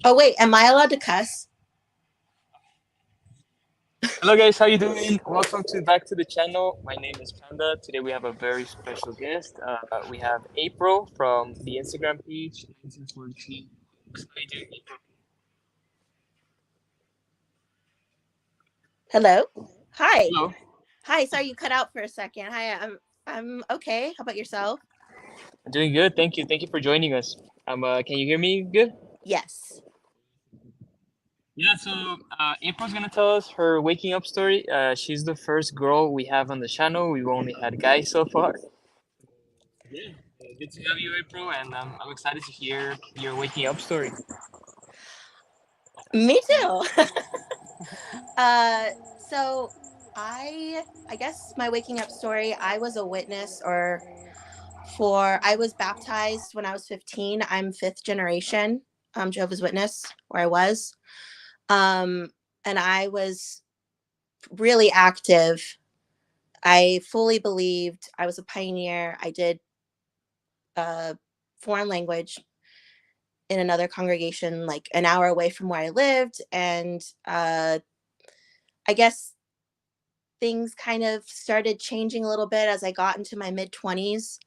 Oh, wait, am I allowed to cuss? Hello guys, how you doing? Welcome to back to the channel. My name is Panda. Today we have a very special guest. We have April from the Instagram page 1943. How you doing, April? Hello? Hi. Hello. Hi, sorry you cut out for a second. Hi, I'm okay. How about yourself? I'm doing good. Thank you. Thank you for joining us. Can you hear me good? Yes. Yeah, so April's gonna tell us her waking up story. She's the first girl we have on the channel. We've only had guys so far. Yeah, good to have you, April, and I'm excited to hear your waking up story. Me too. So I guess my waking up story, I was a witness or for I was baptized when I was 15. I'm fifth generation Jehovah's Witness, where I was. Um and I was really active. I fully believed. I was a pioneer. I did foreign language in another congregation like an hour away from where I lived. And I guess things kind of started changing a little bit as I got into my mid 20s.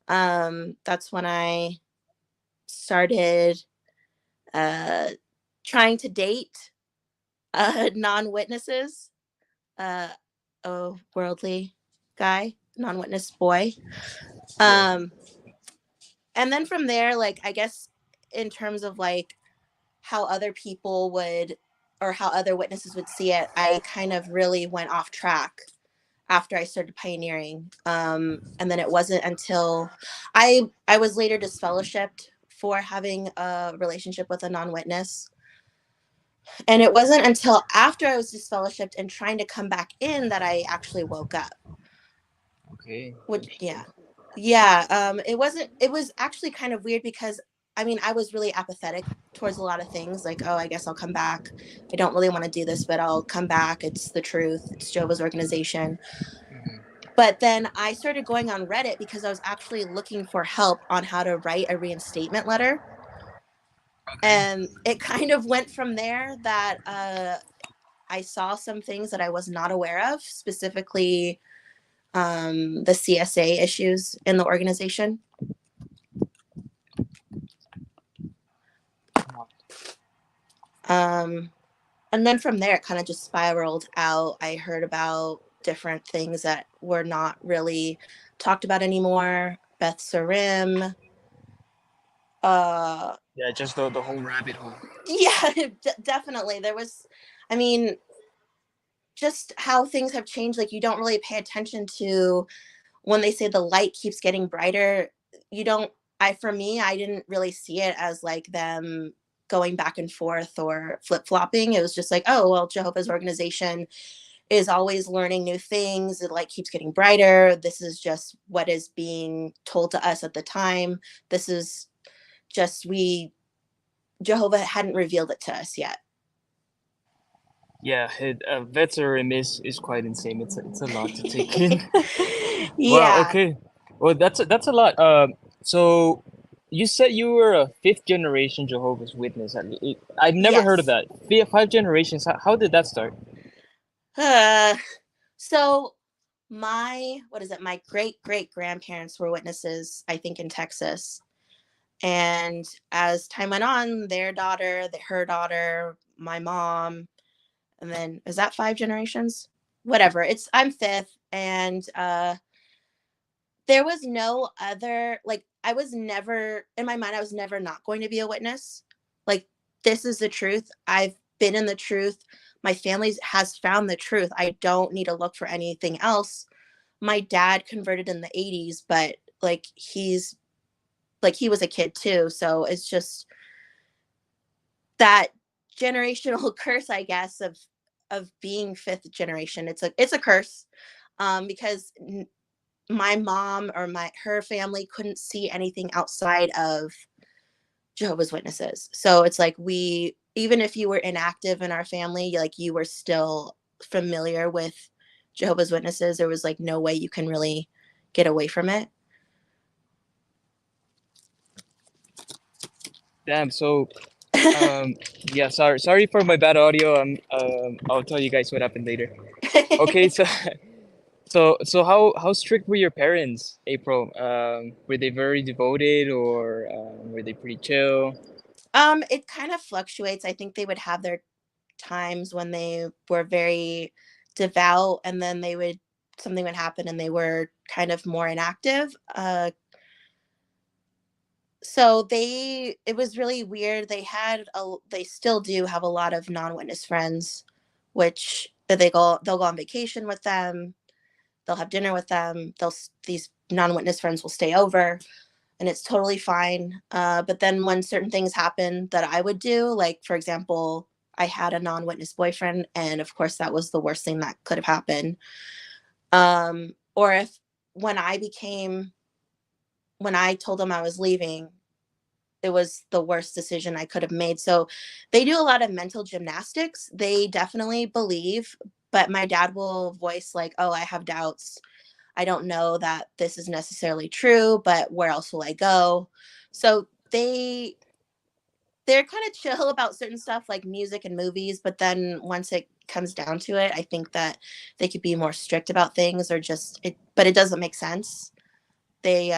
That's when I started uh, trying to date non witnesses, uh, a worldly guy, non witness boy. Yeah. Um, and then from there, like, I guess in terms of like how other people would or how other witnesses would see it, I kind of really went off track after I started pioneering. And then it wasn't until I was later disfellowshipped for having a relationship with a non-witness. And it wasn't until after I was disfellowshipped and trying to come back in that I actually woke up. Okay. Which Interesting. yeah. Yeah. It was actually kind of weird because I mean I was really apathetic towards a lot of things, like, oh, I guess I'll come back. I don't really want to do this, but I'll come back. It's the truth. It's Jehovah's organization. Hmm. But then I started going on Reddit because I was actually looking for help on how to write a reinstatement letter. Okay. And it kind of went from there that I saw some things that I was not aware of, specifically the CSA issues in the organization. Um, and then from there, it kind of just spiraled out. I heard about different things that were not really talked about anymore. Beth Sarim, uh, Yeah, just the whole rabbit hole. yeah, definitely. There was, I mean, just how things have changed. Like, you don't really pay attention to when they say the light keeps getting brighter. You don't, for me, I didn't really see it as like them going back and forth or flip flopping. It was just like, oh, well, Jehovah's organization is always learning new things. The light keeps getting brighter. This is just what is being told to us at the time. This is just, Jehovah hadn't revealed it to us yet. Yeah, veteran is quite insane. It's a lot to take in. Wow. Yeah. Okay. Well, that's a lot. So you said you were a fifth generation Jehovah's Witness. I've never heard of Yes. that. Five generations. How did that start? Uh, so what is it? My great great grandparents were witnesses, I think, in Texas. And as time went on, their daughter, her daughter, my mom, and then is that five generations? Whatever. I'm fifth, and there was no other, like, I was never in my mind, I was never not going to be a witness. Like, this is the truth. I've been in the truth. My family has found the truth. I don't need to look for anything else. My dad converted in the 80s, but like he was a kid too. So it's just that generational curse, I guess, of being fifth generation. It's a curse, because my mom or her family couldn't see anything outside of Jehovah's Witnesses. So it's like, even if you were inactive in our family, like, you were still familiar with Jehovah's Witnesses. There was like no way you can really get away from it. Damn. So Um, yeah, sorry for my bad audio. I'll tell you guys what happened later. Okay, so so how strict were your parents, April? Were they very devoted, or were they pretty chill? It kind of fluctuates. I think they would have their times when they were very devout, and then they would something would happen and they were kind of more inactive. So it was really weird. They still do have a lot of non-witness friends, which they'll go on vacation with them, they'll have dinner with them, these non-witness friends will stay over, and it's totally fine. But then when certain things happen that I would do, like for example, I had a non-witness boyfriend, and of course that was the worst thing that could have happened. Or if when I became when I told them I was leaving, it was the worst decision I could have made. So they do a lot of mental gymnastics. They definitely believe, but my dad will voice like, "Oh, I have doubts. I don't know that this is necessarily true, but where else will I go?" So they're kind of chill about certain stuff like music and movies, but then once it comes down to it, I think that they could be more strict about things, or just it but it doesn't make sense. They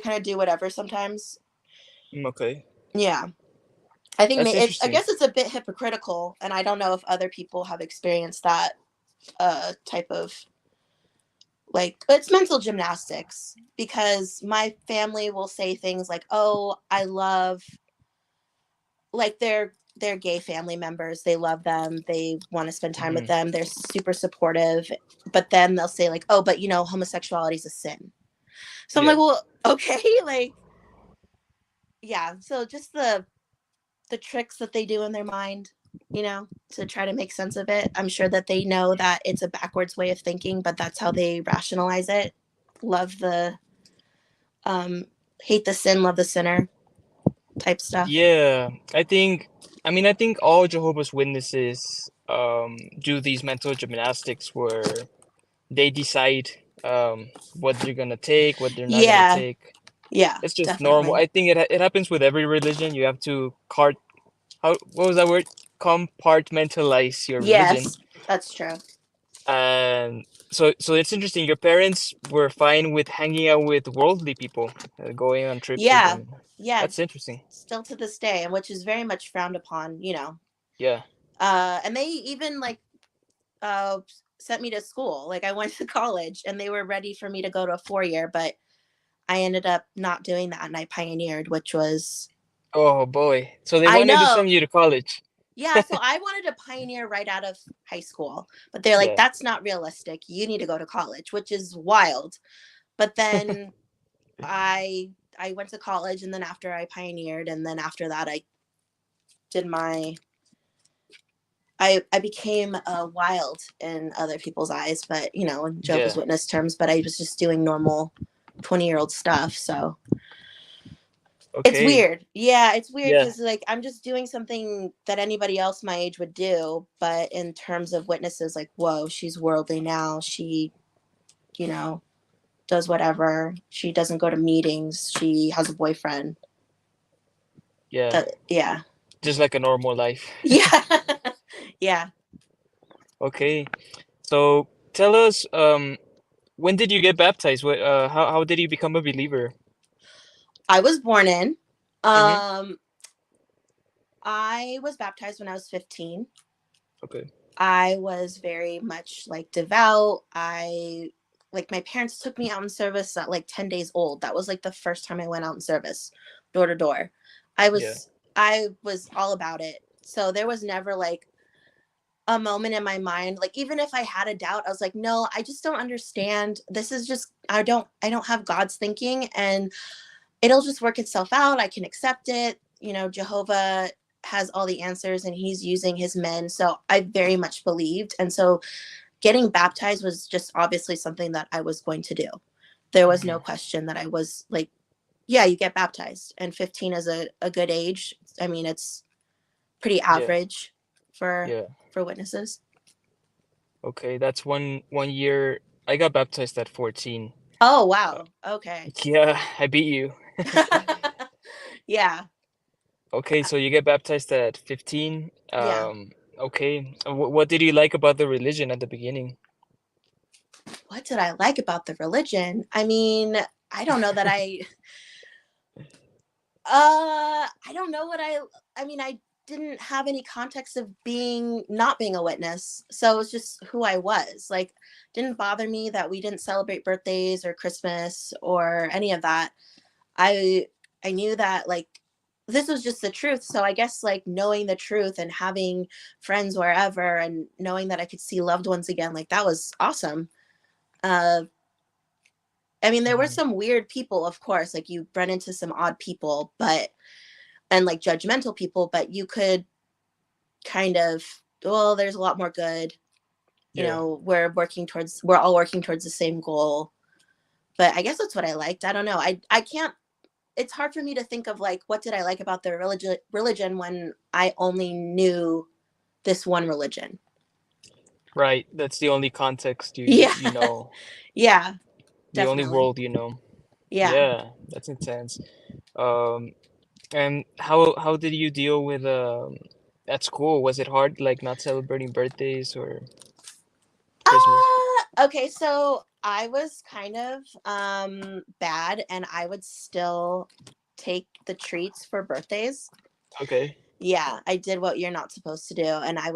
kind of do whatever sometimes. Okay, Yeah. I think that's I interesting. guess it's a bit hypocritical, and I don't know if other people have experienced that type of like it's mental gymnastics, because my family will say things like, "Oh, I love," like they're gay family members. They love them. They want to spend time with Hmm. them. They're super supportive, but then they'll say like, "Oh, but homosexuality is a sin." So I'm Yeah, like, "Well, okay, like yeah." So just the tricks that they do in their mind, to try to make sense of it. I'm sure that they know that it's a backwards way of thinking, but that's how they rationalize it. Love the um hate the sin, love the sinner type stuff. yeah. I think all Jehovah's Witnesses do these mental gymnastics where they decide what they're gonna take, what they're not gonna Yeah, take. yeah, It's just normal. definitely. I think it happens with every religion. You have to what was that word? Compartmentalize your religion. Yes, that's true. And so it's interesting. Your parents were fine with hanging out with worldly people, going on trips with Yeah, them. yeah, That's interesting. still to this day, and which is very much frowned upon. Yeah. And they even like uh sent me to school. Like I went to college and they were ready for me to go to a 4 year, but I ended up not doing that, and I pioneered, which was Oh boy. So they I wanted to know. send you to college. Yeah, so I wanted to pioneer right out of high school, but they're like, Yeah. that's not realistic. You need to go to college, which is wild. But then I went to college, and then after I pioneered, and then after that I did my I became wild in other people's eyes, but in Jehovah's Yeah. Witness terms, but I was just doing normal 20-year-old stuff. So it's Okay. weird. Yeah, it's weird Yeah. because like I'm just doing something that anybody else my age would do, but in terms of witnesses, like, whoa, she's worldly now. She, you know, does whatever. She doesn't go to meetings. She has a boyfriend. Yeah. Yeah. Just like a normal life. Yeah. Yeah. Okay. So tell us, when did you get baptized? How did you become a believer? I was born in. Mm-hmm. Um, I was baptized when I was 15. Okay. I was very much like devout. I like my parents took me out in service at like 10 days old. That was like the first time I went out in service, door to door. I Yeah. was I was all about it. So there was never like a moment in my mind, like even if I had a doubt, I was like, no, I just don't understand. This is just I don't have God's thinking, and it'll just work itself out. I can accept it. Jehovah has all the answers, and he's using his men. So I very much believed. And so getting baptized was just obviously something that I was going to do. There was no Hmm. question that I was like, yeah, you get baptized. And 15 is a good age. I mean, it's pretty Yeah. average for Yeah. for witnesses. Okay. That's one year. I got baptized at 14. Oh, Uh, wow. Okay. yeah, I beat you. Yeah. Okay, so you get baptized at 15. Yeah. Okay. What did you like about the religion at the beginning? What did I like about the religion? I mean, I don't know that I don't know what I mean, I didn't have any context of not being a witness. So it was just who I was. Like, didn't bother me that we didn't celebrate birthdays or Christmas or any of that. I I knew that, like, this was just the truth. So I guess, like, knowing the truth and having friends wherever and knowing that I could see loved ones again, like, that was awesome. Uh I mean, there were Mhm. some weird people, of course, like you run into some odd people, but and like judgmental people, but you could kind of, well, there's a lot more good. Yeah. We're all working towards the same goal. But I guess that's what I liked. I don't know. I can't, it's hard for me to think of, like, what did I like about the religion when I only knew this one religion. Right. That's the only context Yeah. you know, Yeah, the only definitely. world you know. Yeah. Yeah, that's intense. Um, and how did you deal with at school? Was it hard, like not celebrating birthdays or Christmas? Okay, so I was kind of bad, and I would still take the treats for birthdays. Okay. Yeah, I did what you're not supposed to do, and I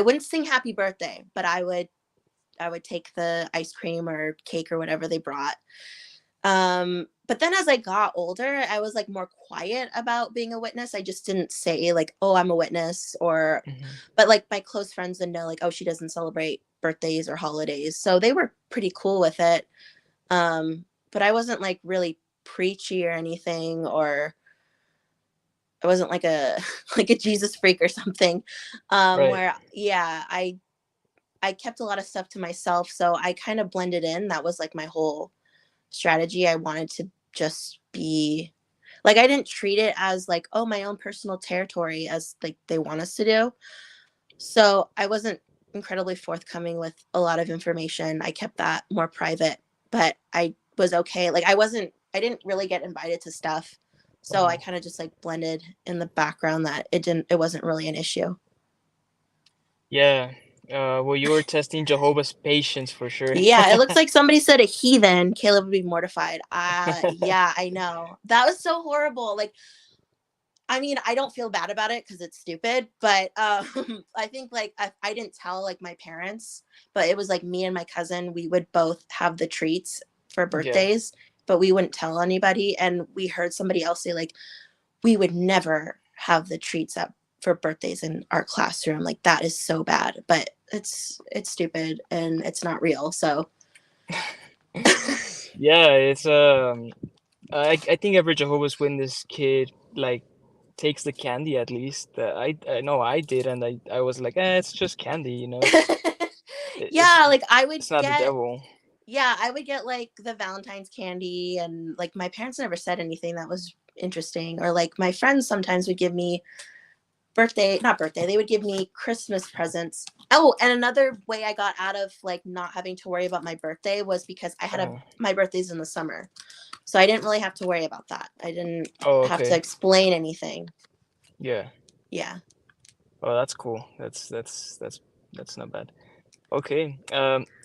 wouldn't sing happy birthday, but I would take the ice cream or cake or whatever they brought. But then as I got older, I was, like, more quiet about being a witness. I just didn't say, like, "Oh, I'm a witness," or Hmm. but, like, my close friends would know, like, "Oh, she doesn't celebrate birthdays or holidays." So they were pretty cool with it. But I wasn't, like, really preachy or anything, or I wasn't like a like a Jesus freak or something. Right. Where, yeah, I kept a lot of stuff to myself, so I kind of blended in. That was, like, my whole strategy. I wanted to just be, like, I didn't treat it as, like, oh, my own personal territory, as, like, they want us to do. So I wasn't incredibly forthcoming with a lot of information. I kept that more private, but I was okay. Like, I didn't really get invited to stuff. So I Uh-huh. kind of just, like, blended in the background that it wasn't really an issue. Yeah. Well, you were testing Jehovah's patience for sure. Yeah, it looks like somebody said a heathen. Caleb would be mortified. Yeah, I know. That was so horrible. Like, I mean, I don't feel bad about it because it's stupid, but I think, like, I didn't tell, like, my parents, but it was like me and my cousin. We would both have the treats for Yeah. birthdays, but we wouldn't tell anybody. And we heard somebody else say, like, we would never have the treats up for birthdays in our classroom. Like, that is so bad, but it's stupid and it's not real. So Yeah, it's I think every Jehovah's Witness kid like takes the candy at least. I know I did, and I was like, it's just candy, you know. It's yeah, like, it's not the devil. I would get, like, the Valentine's candy, and, like, my parents never said anything that was interesting. Or, like, my friends sometimes would give me not birthday, they would give me Christmas presents. Oh, and another way I got out of, like, not having to worry about my birthday was because Uh, my birthday's in the summer. So I didn't really have to worry about that. I didn't oh, have to okay. explain anything. Yeah. Yeah. Oh, that's cool. That's not bad. Okay.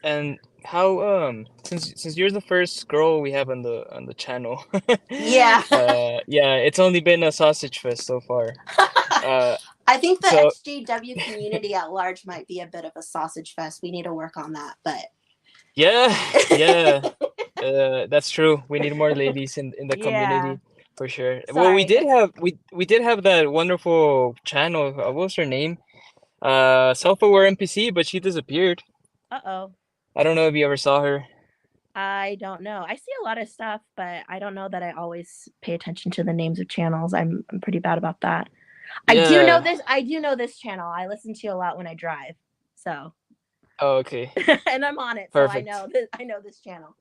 And how since you're the first girl we have on the channel, Yeah. yeah, it's only been a sausage fest so far. Uh, I think the so ExJW community at large might be a bit of a sausage fest. We need to work on that, but yeah, yeah, that's true. We need more ladies in the yeah. community for sure. Well, Sorry. we did have that wonderful channel. What was her name? Self-aware NPC, but she disappeared. Uh-oh. I don't know if you ever saw her. I don't know. I see a lot of stuff, but I don't know that I always pay attention to the names of channels. I'm pretty bad about that. Yeah. I do know this channel. I listen to a lot when I drive. So, Oh, okay. and I'm on it, so Perfect. I know this channel.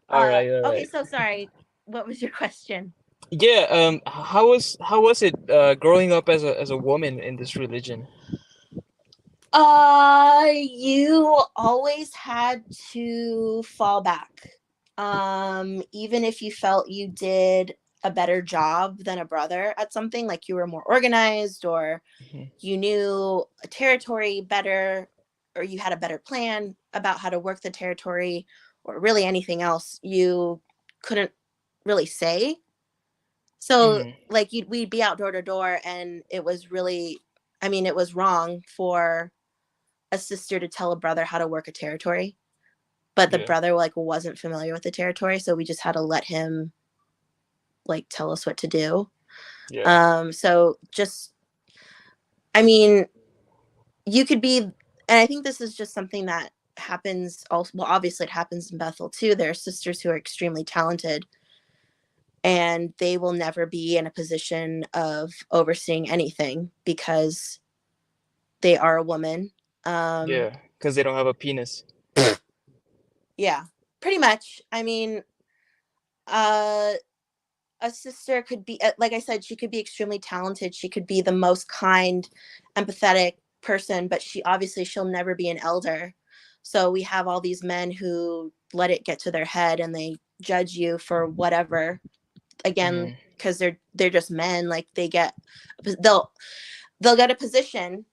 All right, all Okay, right. so sorry. What was your question? Yeah, how was it growing up as a woman in this religion? You always had to fall back. Even if you felt you did a better job than a brother at something, like you were more organized, or you knew a territory better, or you had a better plan about how to work the territory, or really anything else, you couldn't really say. So like we'd be out door to door, and it was really, I mean, it was wrong for a sister to tell a brother how to work a territory, but the brother like wasn't familiar with the territory, so we just had to let him like tell us what to do. So just, I mean, you could be, and I think this is just something that happens also, well, obviously it happens in Bethel too. There are sisters who are extremely talented, and they will never be in a position of overseeing anything because they are a woman. Because they don't have a penis. Yeah, pretty much. I mean, uh, a sister could be, like I said, she could be extremely talented. She could be the most kind, empathetic person, but she'll never be an elder. So we have all these men who let it get to their head, and they judge you for whatever. Again, because they're just men. Like they'll get a position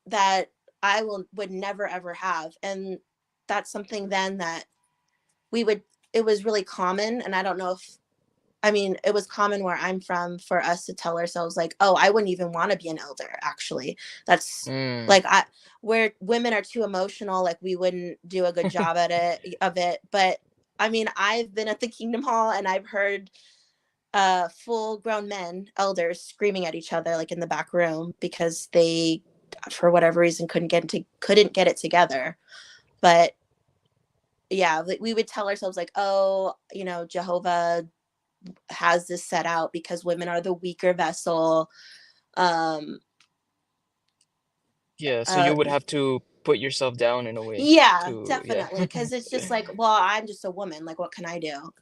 that I would never ever have, and that's something then that we would. It was really common, and I don't know if, I mean, it was common where I'm from for us to tell ourselves like, oh, I wouldn't even want to be an elder. Actually, that's like where women are too emotional. Like we wouldn't do a good job of it. But I mean, I've been at the Kingdom Hall, and I've heard full grown men, elders, screaming at each other like in the back room because they, for whatever reason, couldn't get it together. But yeah, we would tell ourselves like, oh, you know, Jehovah has this set out because women are the weaker vessel. So you would have to put yourself down in a way. Yeah, definitely. Because it's just like, well, I'm just a woman. Like, what can I do?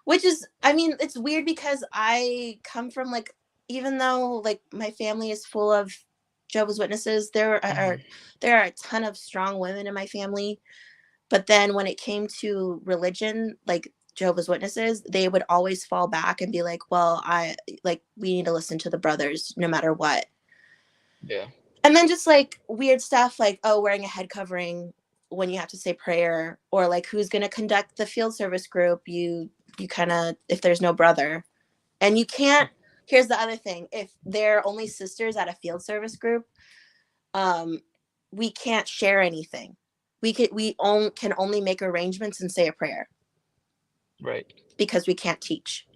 Which is, I mean, it's weird because I come from like, even though like my family is full of Jehovah's Witnesses, there are a ton of strong women in my family. But then when it came to religion, like Jehovah's Witnesses, they would always fall back and be like, well, we need to listen to the brothers no matter what. Yeah. And then just like weird stuff like, oh, wearing a head covering when you have to say prayer, or like who's going to conduct the field service group. You kind of, if there's no brother, and you can't, here's the other thing. If they're only sisters at a field service group, we can't share anything. We can only make arrangements and say a prayer. Right. Because we can't teach.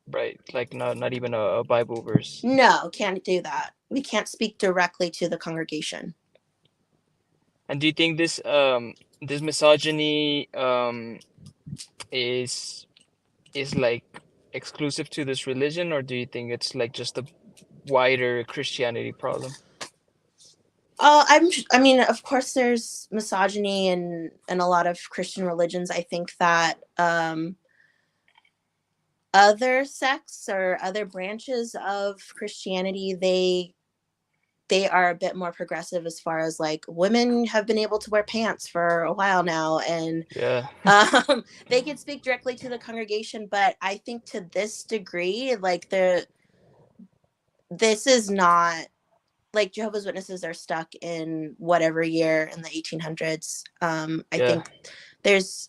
Right. Like not even a Bible verse. No, can't do that. We can't speak directly to the congregation. And do you think this misogyny is like exclusive to this religion, or do you think it's like just a wider Christianity problem? I mean, of course, there's misogyny in a lot of Christian religions. I think that other sects or other branches of Christianity, they are a bit more progressive as far as like women have been able to wear pants for a while now, and they can speak directly to the congregation. But I think to this degree, like this is not, like Jehovah's Witnesses are stuck in whatever year in the 1800s. I think there's,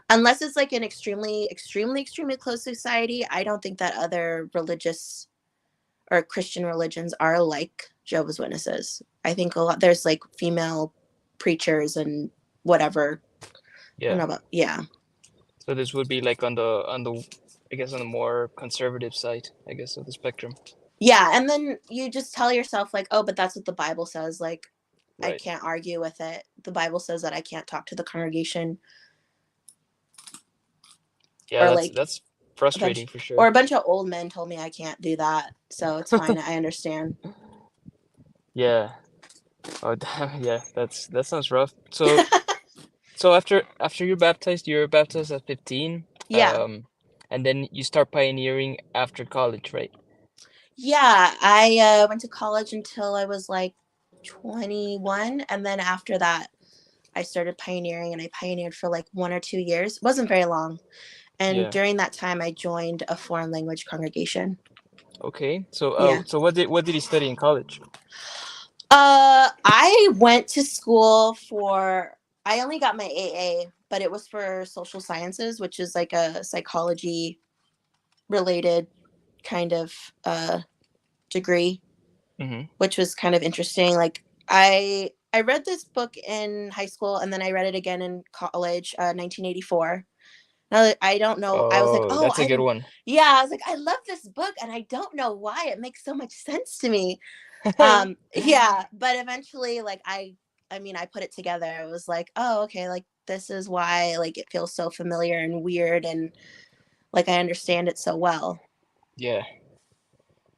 unless it's like an extremely, extremely, extremely close society, I don't think that other religious or Christian religions are like Jehovah's Witnesses. I think a lot, there's like female preachers and whatever. Yeah. So this would be like on the I guess on the more conservative side, I guess, of the spectrum. Yeah, and then you just tell yourself like, oh, but that's what the Bible says. Like, I can't argue with it. The Bible says that I can't talk to the congregation. Yeah, that's frustrating for sure. Or a bunch of old men told me I can't do that, so it's fine. I understand. Yeah. Oh, yeah. That sounds rough. So, so after you're baptized at 15. Yeah. And then you start pioneering after college, right? Yeah, I went to college until I was like 21, and then after that, I started pioneering, and I pioneered for like 1 or 2 years. It wasn't very long. And Yeah. during that time, I joined a foreign language congregation. Okay. So Yeah. so what did you study in college? I went to school for, I only got my AA, but it was for social sciences, which is like a psychology related kind of degree, Mm-hmm. which was kind of interesting. Like I read this book in high school and then I read it again in college, 1984. Now I don't know. I was like, Oh, oh, that's a good one. yeah. I was like, I love this book, and I don't know why it makes so much sense to me. Yeah, but eventually, like I mean, I put it together. It was like, oh, okay, like this is why like it feels so familiar and weird, and like I understand it so well. Yeah.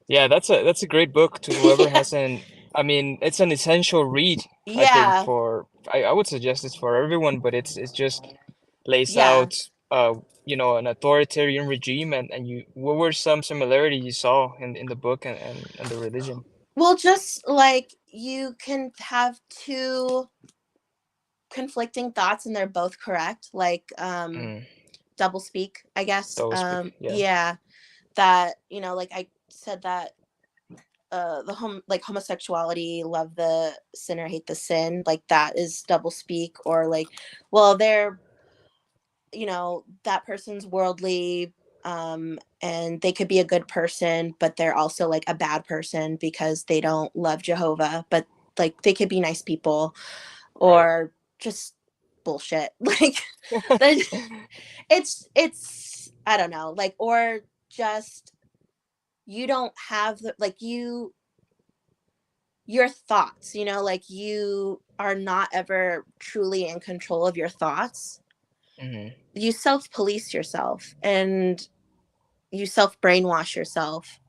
Yeah, that's a great book to whoever Yeah, hasn't. I mean, it's an essential read, I think, yeah, for I would suggest it's for everyone, but it's just lays yeah. out an authoritarian regime and you what were some similarities you saw in the book and the religion? Well, just like you can have two conflicting thoughts and they're both correct, like Mm, double speak, I guess. double speak, yeah. Yeah, that, like I said that like homosexuality, love the sinner, hate the sin, like that is double speak. Or like, well, they're, that person's worldly, and they could be a good person, but they're also like a bad person because they don't love Jehovah, but like they could be nice people. Right. Or just bullshit. Like the it's I don't know, like, or just you don't have the, like, your thoughts, like you are not ever truly in control of your thoughts. Hmm. You self police yourself and you self brainwash yourself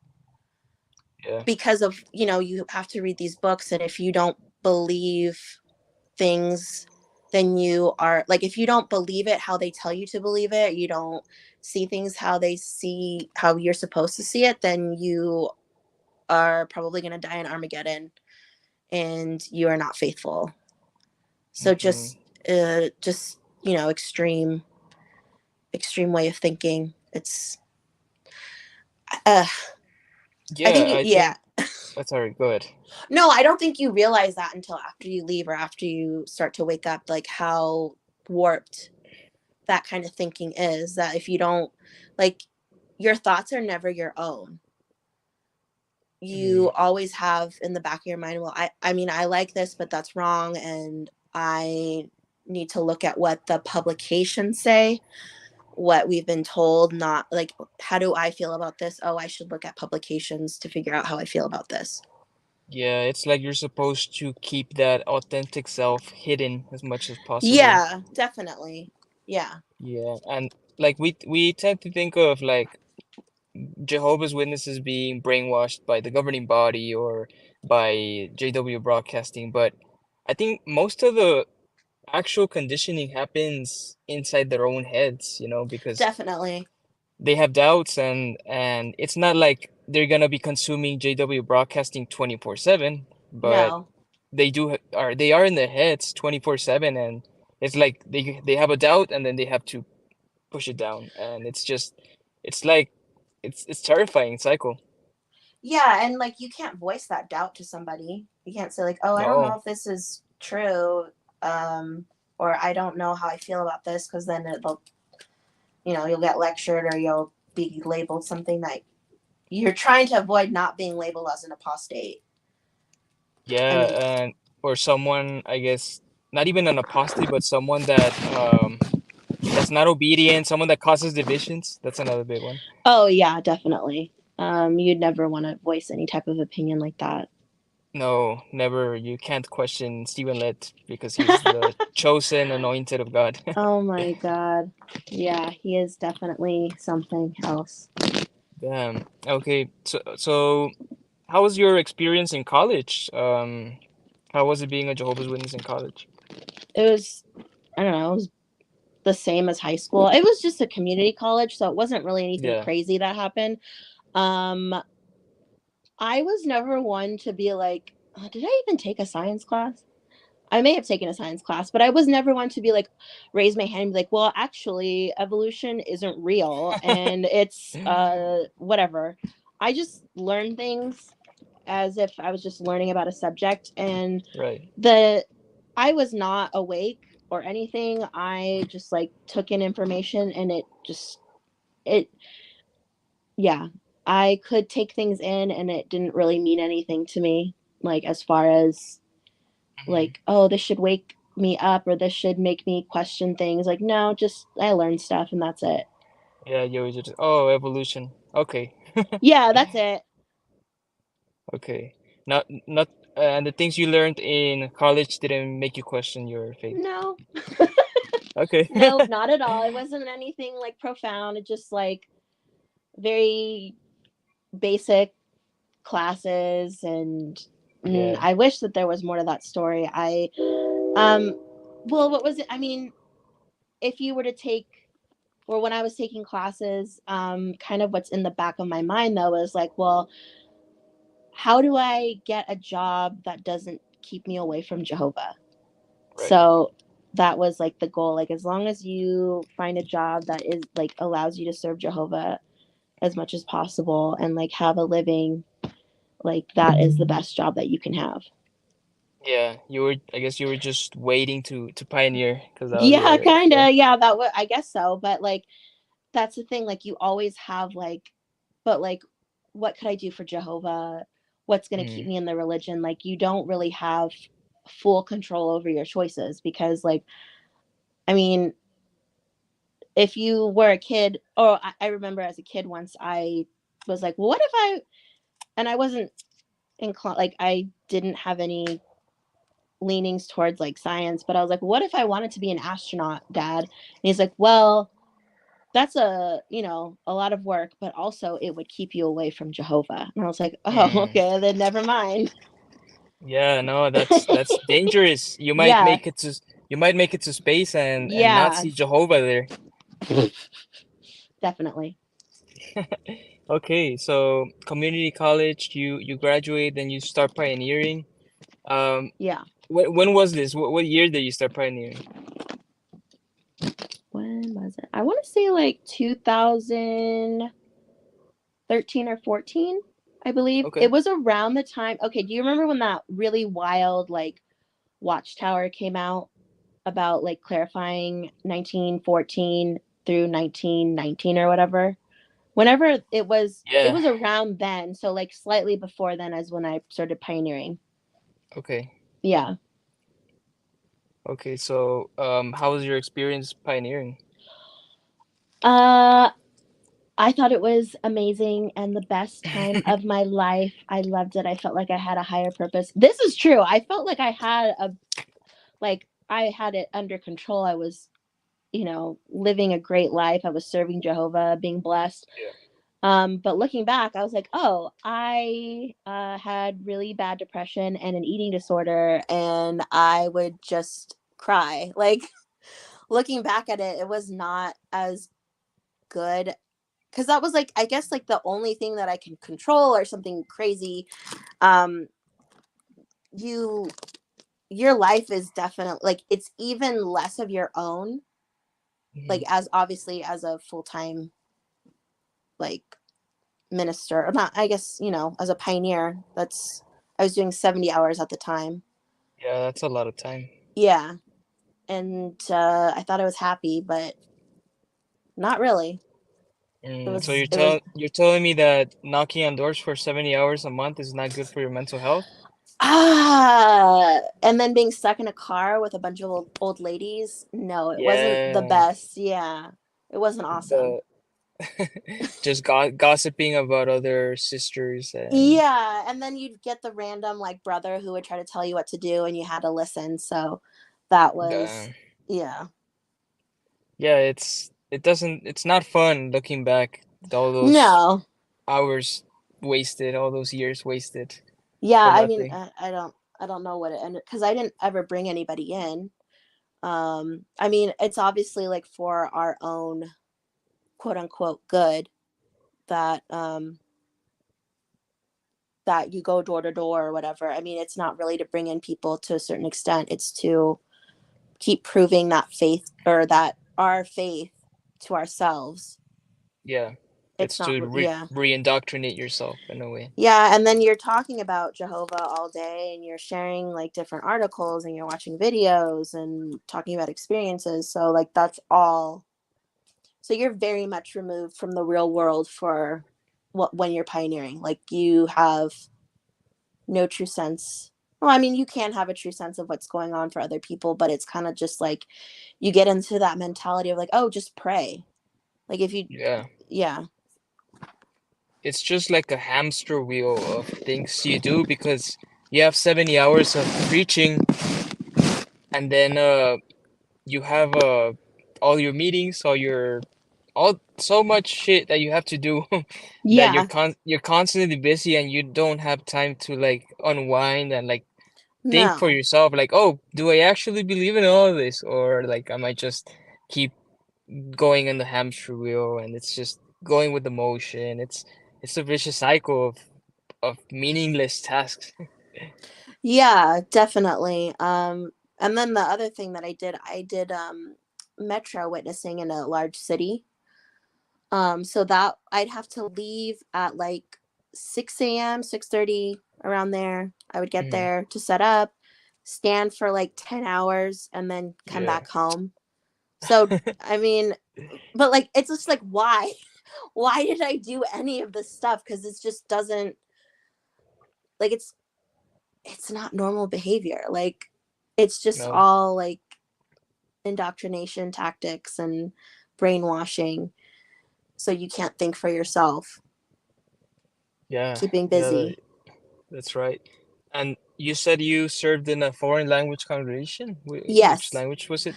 Yeah. because of, you have to read these books, and if you don't believe things, then you are like, if you don't believe it how they tell you to believe it, you don't see things how you're supposed to see it, then you are probably going to die in Armageddon, and you are not faithful. So Hmm. just extreme way of thinking. It's uh I Yeah, think I yeah. think that's all right. Go ahead. No, I don't think you realize that until after you leave or after you start to wake up, like how warped that kind of thinking is. That if you don't, like, your thoughts are never your own. Hmm. You always have in the back of your mind, well, I mean, I like this, but that's wrong, and I need to look at what the publications say, what we've been told, not like, how do I feel about this? Oh, I should look at publications to figure out how I feel about this. Yeah, it's like you're supposed to keep that authentic self hidden as much as possible. Yeah, definitely. Yeah, Yeah, and like we tend to think of like Jehovah's Witnesses being brainwashed by the governing body or by JW Broadcasting, but I think most of the actual conditioning happens inside their own heads, because definitely. they have doubts and it's not like they're gonna be consuming JW Broadcasting 24/7, but No. they are in their heads 24/7, and it's like they have a doubt and then they have to push it down, and it's like it's terrifying cycle. Yeah, and like you can't voice that doubt to somebody. You can't say like, "Oh, I don't know No. if this is true," or "I don't know how I feel about this," because then it'll, you'll get lectured or you'll be labeled something that you're trying to avoid, not being labeled as an apostate. I Yeah, mean, and or someone, I guess, not even an apostate, but someone that's not obedient, someone that causes divisions. That's another big one. oh yeah, definitely. You'd never want to voice any type of opinion like that. No, never. You can't question Stephen Lett because he's the chosen anointed of God. Oh my God. Yeah, he is definitely something else. Damn. Okay. So how was your experience in college? How was it being a Jehovah's Witness in college? It was, I don't know, it was the same as high school. It was just a community college, so it wasn't really anything Yeah. crazy that happened. Um, I was never one to be like, did I even take a science class? I may have taken a science class, but I was never one to be like, raise my hand and be like, well, actually, evolution isn't real and it's whatever. I just learned things as if I was just learning about a subject, and Right. I was not awake or anything. I just like took in information, and it yeah, I could take things in, and it didn't really mean anything to me, like as far as Mhm. like, oh, this should wake me up or this should make me question things. Like, no, just I learned stuff and that's it. Yeah, you always just, oh, evolution. Okay. Yeah, that's it. Okay. Not and the things you learned in college didn't make you question your faith. No, Okay. no, not at all. It wasn't anything like profound. It just like very basic classes, and Yeah. I wish that there was more to that story. Um well, what was it? I mean, if you were to take, or when I was taking classes, kind of what's in the back of my mind though is like, well, how do I get a job that doesn't keep me away from Jehovah? Right. So that was like the goal. Like, as long as you find a job that is like allows you to serve Jehovah as much as possible and like have a living, like that is the best job that you can have. Yeah, I guess you were just waiting to pioneer because that was Yeah, your kind goal. of. Yeah, that would, I guess so. But like, that's the thing. Like, you always have like, but like, what could I do for Jehovah? What's going to keep Mm. me in the religion? Like, you don't really have full control over your choices because, like, I mean, if you were a kid, or I remember as a kid once, I was like, well, what if and I wasn't inclined, like, I didn't have any leanings towards like science, but I was like, what if I wanted to be an astronaut, Dad? And he's like, well, that's a lot of work, but also it would keep you away from Jehovah. And I was like, oh, Mm. okay, then never mind. Yeah, no, that's dangerous. Yeah, You might make it to space and not yeah, see Jehovah there. definitely. Okay, so community college, you graduate, then you start pioneering. Um, Yeah. when was this? What year did you start pioneering? When was it? I want to say like 2013 or 14, I believe. Okay. It was around the time. Okay, do you remember when that really wild like Watchtower came out about like clarifying 1914 through 1919 or whatever? Whenever it Yeah. was around then, so like slightly before then as when I started pioneering. Okay. Yeah. Okay, so how was your experience pioneering? Uh I thought it was amazing and the best time of my life. I loved it. I felt like I had a higher purpose. This is true. I felt like I had it under control. I was, living a great life. I was serving Jehovah, being blessed. Yeah. But looking back, I was like, oh, I had really bad depression and an eating disorder, and I would just cry. Like, looking back at it, it was not as good, because that was like, I guess, like the only thing that I can control or something crazy. Um, you your life is definitely like, it's even less of your own, like Mhm. as obviously as a full-time like minister, or not, I guess, as a pioneer. I was doing 70 hours at the time. Yeah, that's a lot of time. Yeah. And I thought I was happy, but not really. it Mm, so was it was you're telling me that knocking on doors for 70 hours a month is not good for your mental health? and then being stuck in a car with a bunch of old ladies, no, it wasn't the Yeah, best. Yeah, it wasn't awesome. the just gossiping about other sisters and Yeah, and then you'd get the random like brother who would try to tell you what to do, and you had to listen. So that was, the yeah. yeah, it's not fun looking back at all those No. hours wasted, all those years wasted Yeah, for I mean, nothing. I don't know what it ended, because I didn't ever bring anybody in. I mean, it's obviously like for our own quote unquote good that that you go door to door or whatever. I mean, it's not really to bring in people to a certain extent. It's to keep proving that faith, or that our faith to ourselves. Yeah. It's It's not, to yeah. re-indoctrinate yourself in a way. Yeah, and then you're talking about Jehovah all day, and you're sharing like different articles, and you're watching videos and talking about experiences. So like that's all. So you're very much removed from the real world for what when you're pioneering. Like you have no true sense. Well, I mean, you can have a true sense of what's going on for other people, but it's kind of just like you get into that mentality of like, oh, just pray. Like if you, Yeah. yeah, It's just like a hamster wheel of things you do because you have 70 hours of preaching, and then you have all your meetings, all so much shit that you have to do that yeah, you're constantly busy, and you don't have time to like unwind and like think for no, yourself, like, oh, do I actually believe in all of this, or like am I just keep going in the hamster wheel and it's just going with the motion. It's a vicious cycle of meaningless tasks. yeah, definitely. And then the other thing that I did metro witnessing in a large city. So that I'd have to leave at like 6 a.m., 6:30 around there. I would get Mhm. there to set up, stand for like 10 hours, and then come Yeah. back home. So, I mean, but like, it's just like, why? Why did I do any of this stuff? Because it just doesn't, like, it's not normal behavior. Like, it's just No. all like indoctrination tactics and brainwashing. So you can't think for yourself, Yeah. keeping Yeah, busy. that's right. And you said you served in a foreign language congregation? Which Yes. language was it?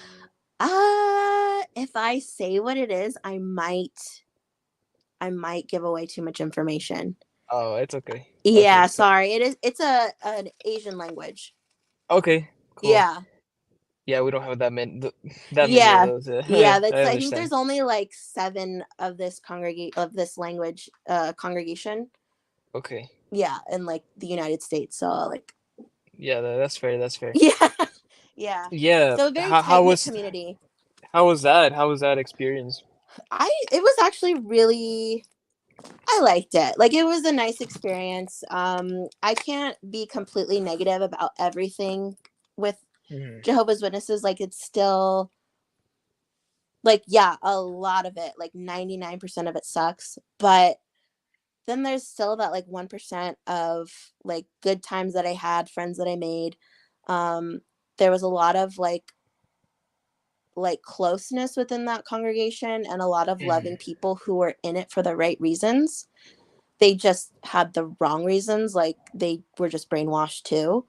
If I say what it is, I might give away too much information. Oh, it's okay. Okay, Yeah, so sorry. It's a an Asian language. okay, cool. Yeah. Yeah, we don't have that many of Yeah. those. Yeah, I that's I think understand. there's only like 7 of this language congregation. Okay. Yeah, in like the United States. So like Yeah, that's fair. That's fair. yeah. Yeah. Yeah. So a very How tight-knit was community. how was that? How was that experience? It was actually really, I liked it. Like it was a nice experience. I can't be completely negative about everything with Mhm. Jehovah's Witnesses. Like it's still like, yeah, a lot of it, like 99% of it sucks. But then there's still that like 1% of like good times that I had, friends that I made. Um, there was a lot of like closeness within that congregation, and a lot of loving Mhm. people who were in it for the right reasons. They just had the wrong reasons, like they were just brainwashed too.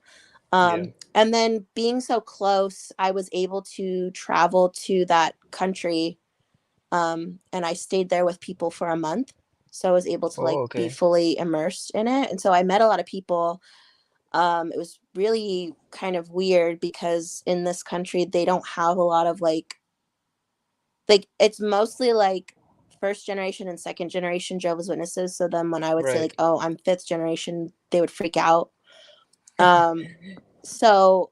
Yeah. And then being so close, I was able to travel to that country, and I stayed there with people for a month, so I was able to Oh, like be okay. fully immersed in it, and so I met a lot of people. It was really kind of weird because in this country they don't have a lot of like it's mostly like first generation and second generation Jehovah's Witnesses. So then when I would say Right. like, oh, I'm fifth generation, they would freak out. Um, so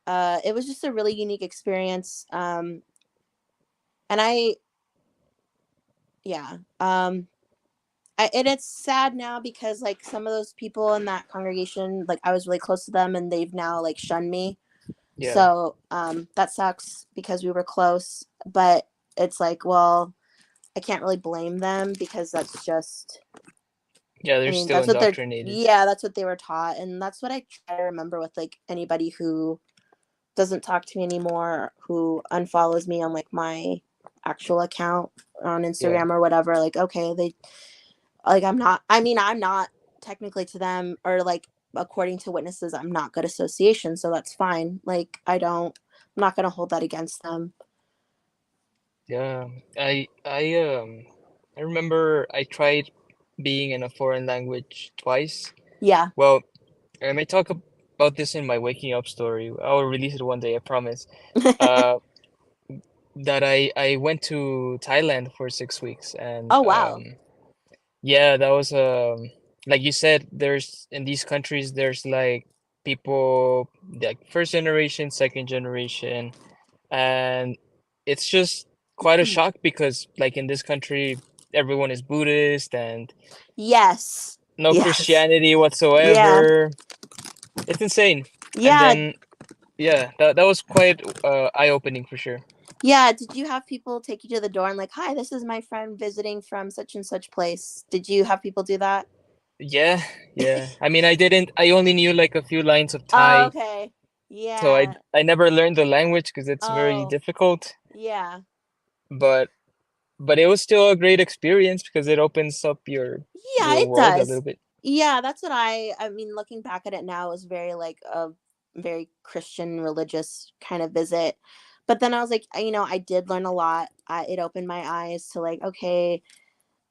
it was just a really unique experience. And yeah. And it's sad now because like some of those people in that congregation, like I was really close to them and they've now like shunned me. Yeah. So that sucks because we were close, but it's like, well, I can't really blame them because that's just, Yeah, I they're mean, still that's what they're, indoctrinated. yeah, that's what they were taught. And that's what I try to remember with like anybody who doesn't talk to me anymore, who unfollows me on like my actual account on Yeah. Instagram or whatever. Like, okay, like, I'm not technically to them, or like, according to witnesses, I'm not good association. So that's fine. Like, I'm not going to hold that against them. Yeah. I remember I tried being in a foreign language twice. Yeah. Well, I may talk about this in my waking up story. I'll release it one day, I promise. Uh, that I went to Thailand for 6 weeks, and Oh, wow. yeah, that was like you said, there's in these countries there's like people like first generation, second generation, and it's just quite a shock because like in this country everyone is Buddhist and Yes. no Yes. Christianity Yeah. whatsoever. It's insane. And Yeah. then yeah, that was quite eye-opening for sure. Yeah. Did you have people take you to the door and like, hi, this is my friend visiting from such and such place? Did you have people do that? Yeah, yeah. I mean, I only knew like a few lines of Oh, Thai, okay. so Yeah. I never learned the language because it's very Oh, difficult. yeah. But but it was still a great experience because it opens up Yeah, your it world a does. little bit. Yeah, that's what I mean, looking back at it now, it was very like a very Christian religious kind of visit. But then I was like, I did learn a lot. It opened my eyes to like, okay,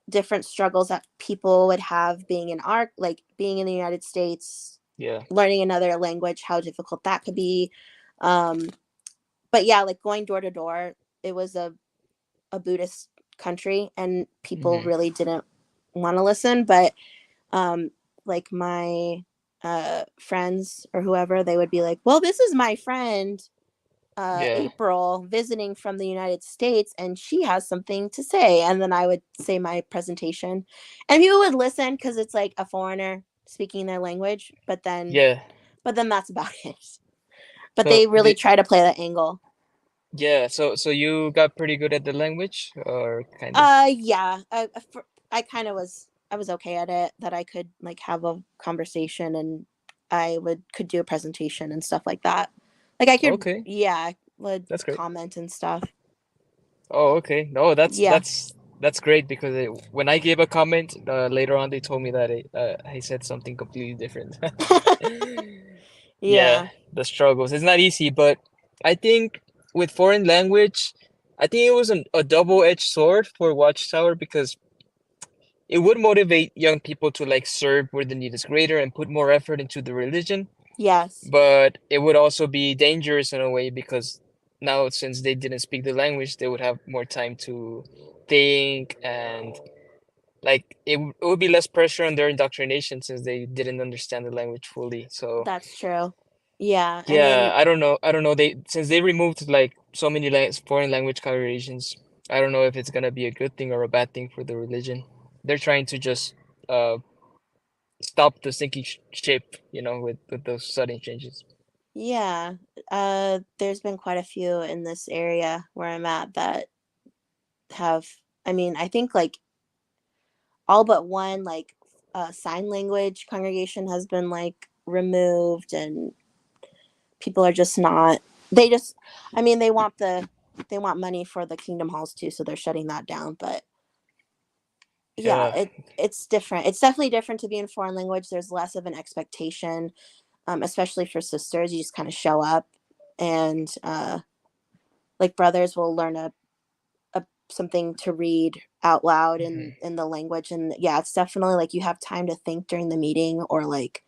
different struggles that people would have being in art, like being in the United States, Yeah. learning another language, how difficult that could be. Um, but yeah, like going door to door, it was a Buddhist country and people Hmm. really didn't want to listen. But um, like my friends or whoever, they would be like, well, this is my friend Yeah. April visiting from the United States and she has something to say. And then I would say my presentation and people would listen because it's like a foreigner speaking their language, Yeah. but then that's about it. But So they really the try to play that angle. yeah, so you got pretty good at the language or kind of? Yeah, I kind of I was okay at it, that I could like have a conversation and I would could do a presentation and stuff like that. Like I could, Okay, yeah, I would that's great. comment and stuff. Oh, okay. No, Yeah. that's great because when I gave a comment later on, they told me that I said something completely different. Yeah, Yeah. the struggles. It's not easy, but I think with foreign language, I think it was a double-edged sword for Watchtower because it would motivate young people to like serve where the need is greater and put more effort into the religion, Yes. but it would also be dangerous in a way because now since they didn't speak the language, they would have more time to think and like it would be less pressure on their indoctrination since they didn't understand the language fully. So That's true. Yeah, I yeah, mean, I don't know. They since they removed like so many foreign language congregations, I don't know if it's gonna be a good thing or a bad thing for the religion. They're trying to just uh stop the sinking ship, with those sudden changes. yeah. There's been quite a few in this area where I'm at that have, I mean, I think like all but one like sign language congregation has been like removed and people are just not, they just, I mean, they want money for the kingdom halls too, so they're shutting that down. But yeah, Yeah. it's different. It's definitely different to be in foreign language. There's less of an expectation, especially for sisters. You just kind of show up and like brothers will learn a something to read out loud Hmm. in the language. And yeah, it's definitely like you have time to think during the meeting, or like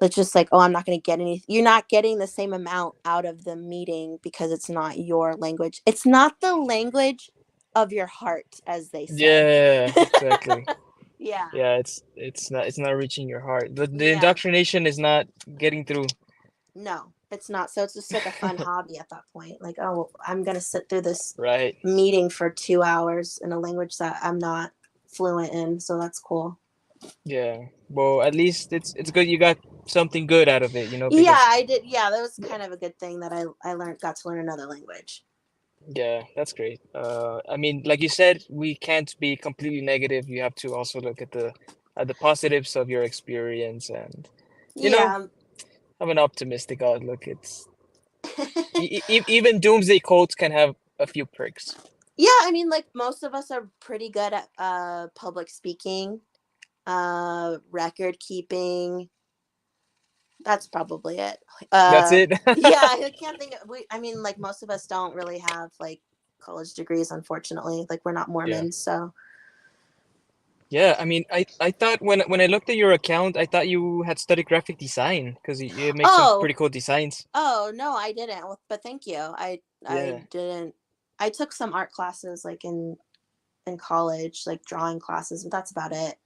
it's just like, oh, I'm not going to get any, you're not getting the same amount out of the meeting because it's not your language. It's not the language of your heart, as they say. Yeah, exactly. Yeah. Yeah, it's not reaching your heart. The Yeah. indoctrination is not getting through. No, it's not. So it's just like a fun hobby at that point. Like, oh, I'm going to sit through this Right. meeting for 2 hours in a language that I'm not fluent in. So that's cool. Yeah. Well, at least it's good you got something good out of it, Yeah, because I did. Yeah, that was kind of a good thing that I learned, got to learn another language. yeah, that's great. I mean, like you said, we can't be completely negative. You have to also look at the positives of your experience and you know, Yeah. have an optimistic outlook. It's even doomsday cults can have a few perks. Yeah, I mean, like most of us are pretty good at public speaking, record keeping. That's probably it. That's it. Yeah, I can't think of, I mean, like most of us don't really have like college degrees, unfortunately. Like we're not Yeah. Mormons, so. Yeah, I mean, I thought when I looked at your account, I thought you had studied graphic design because you make some Oh, pretty cool designs. oh no, I didn't. Well, but thank you. I Yeah. didn't. I took some art classes like in college, like drawing classes, but that's about it.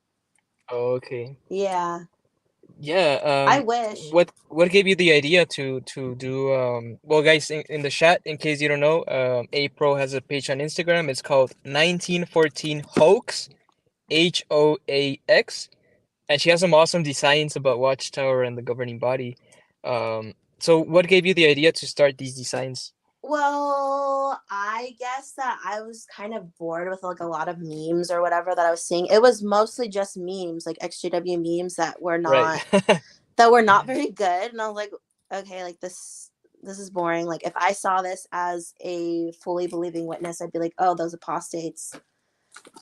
Oh, okay. Yeah. Yeah. I wish. What gave you the idea to do well, guys, in the chat, in case you don't know, April has a page on Instagram. It's called 1914 Hoax, Hoax, and she has some awesome designs about Watchtower and the governing body. So what gave you the idea to start these designs? Well, I guess that I was kind of bored with like a lot of memes or whatever that I was seeing. It was mostly just memes, like XJW memes Right. that were not very good. And I was like, okay, like this is boring. Like if I saw this as a fully believing witness, I'd be like, oh, those apostates,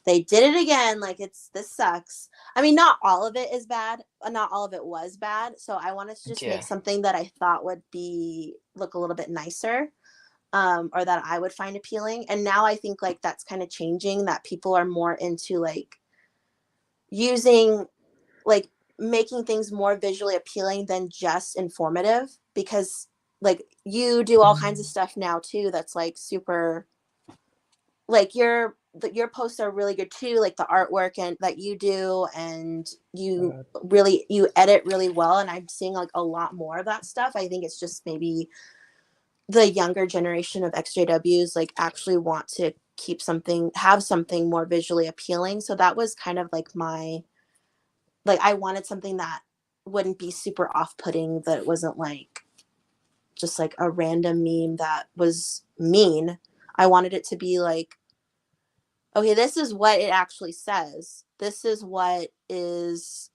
they did it again. Like this sucks. I mean, not all of it is bad. Not all of it was bad. So I wanted to just make Yeah. something that I thought would be look a little bit nicer, or that I would find appealing. And now I think like that's kind of changing, that people are more into like using, like making things more visually appealing than just informative, because like you do all kinds of stuff now too that's like super, like your posts are really good too, like the artwork and that you do, and you edit really well, and I'm seeing like a lot more of that stuff. I think it's just maybe the younger generation of XJWs like actually want to have something more visually appealing. So that was kind of like I wanted something that wouldn't be super off-putting, that it wasn't like just like a random meme that was mean. I wanted it to be like, okay, this is what it actually says. This is what is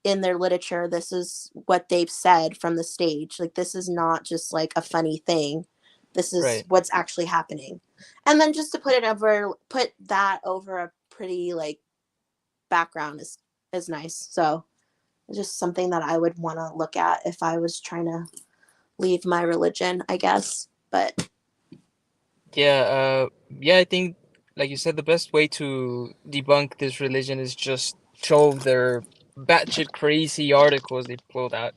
in their literature. This is what they've said from the stage. Like this is not just like a funny thing. This is Right. what's actually happening. And then just to put that over a pretty like background is nice. So it's just something that I would want to look at if I was trying to leave my religion, I guess. But Yeah, yeah, I think, like you said, the best way to debunk this religion is just show their batshit crazy articles they pulled out,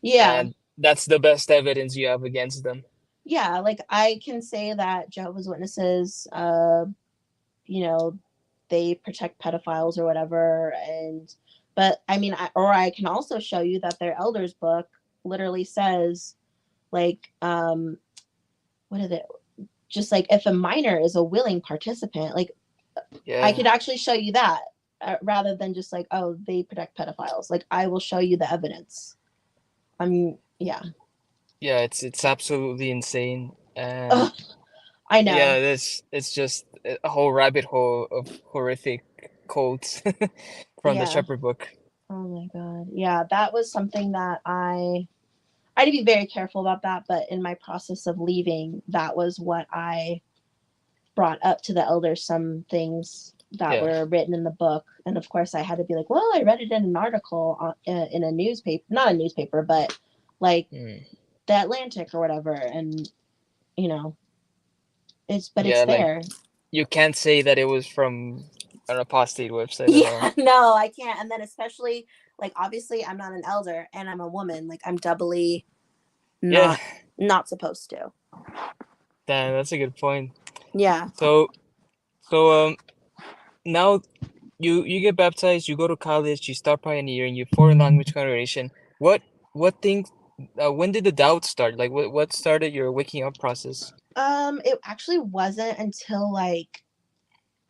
yeah, and that's the best evidence you have against them. yeah, like I can say that Jehovah's Witnesses, you know, they protect pedophiles or whatever. And but I mean, I can also show you that their elders book literally says like, what is it, just like if a minor is a willing participant, like I Yeah, could actually show you that, rather than just like, oh, they protect pedophiles. Like I will show you the evidence. I mean, yeah. yeah, it's absolutely insane, and Ugh, I yeah, know. it's just a whole rabbit hole of horrific quotes from the Yeah. Shepherd book. Oh my god. Yeah, that was something that I had to be very careful about that, but in my process of leaving, that was what I brought up to the elders, some things that Yeah. were written in the book. And of course, I had to be like, well, I read it in an article in a newspaper, not a newspaper, but like Mm. the Atlantic or whatever. And, you know, it's Yeah, like there. you can't say that it was from an apostate website at all. Yeah, no, I can't. And then, especially, like, obviously, I'm not an elder and I'm a woman. Like, I'm doubly Yeah, not supposed to. damn, that's a good point. Yeah. So, so now you get baptized, you go to college, you start pioneering, you foreign language congregation. What things? When did the doubt start? Like, what started your waking up process? It actually wasn't until like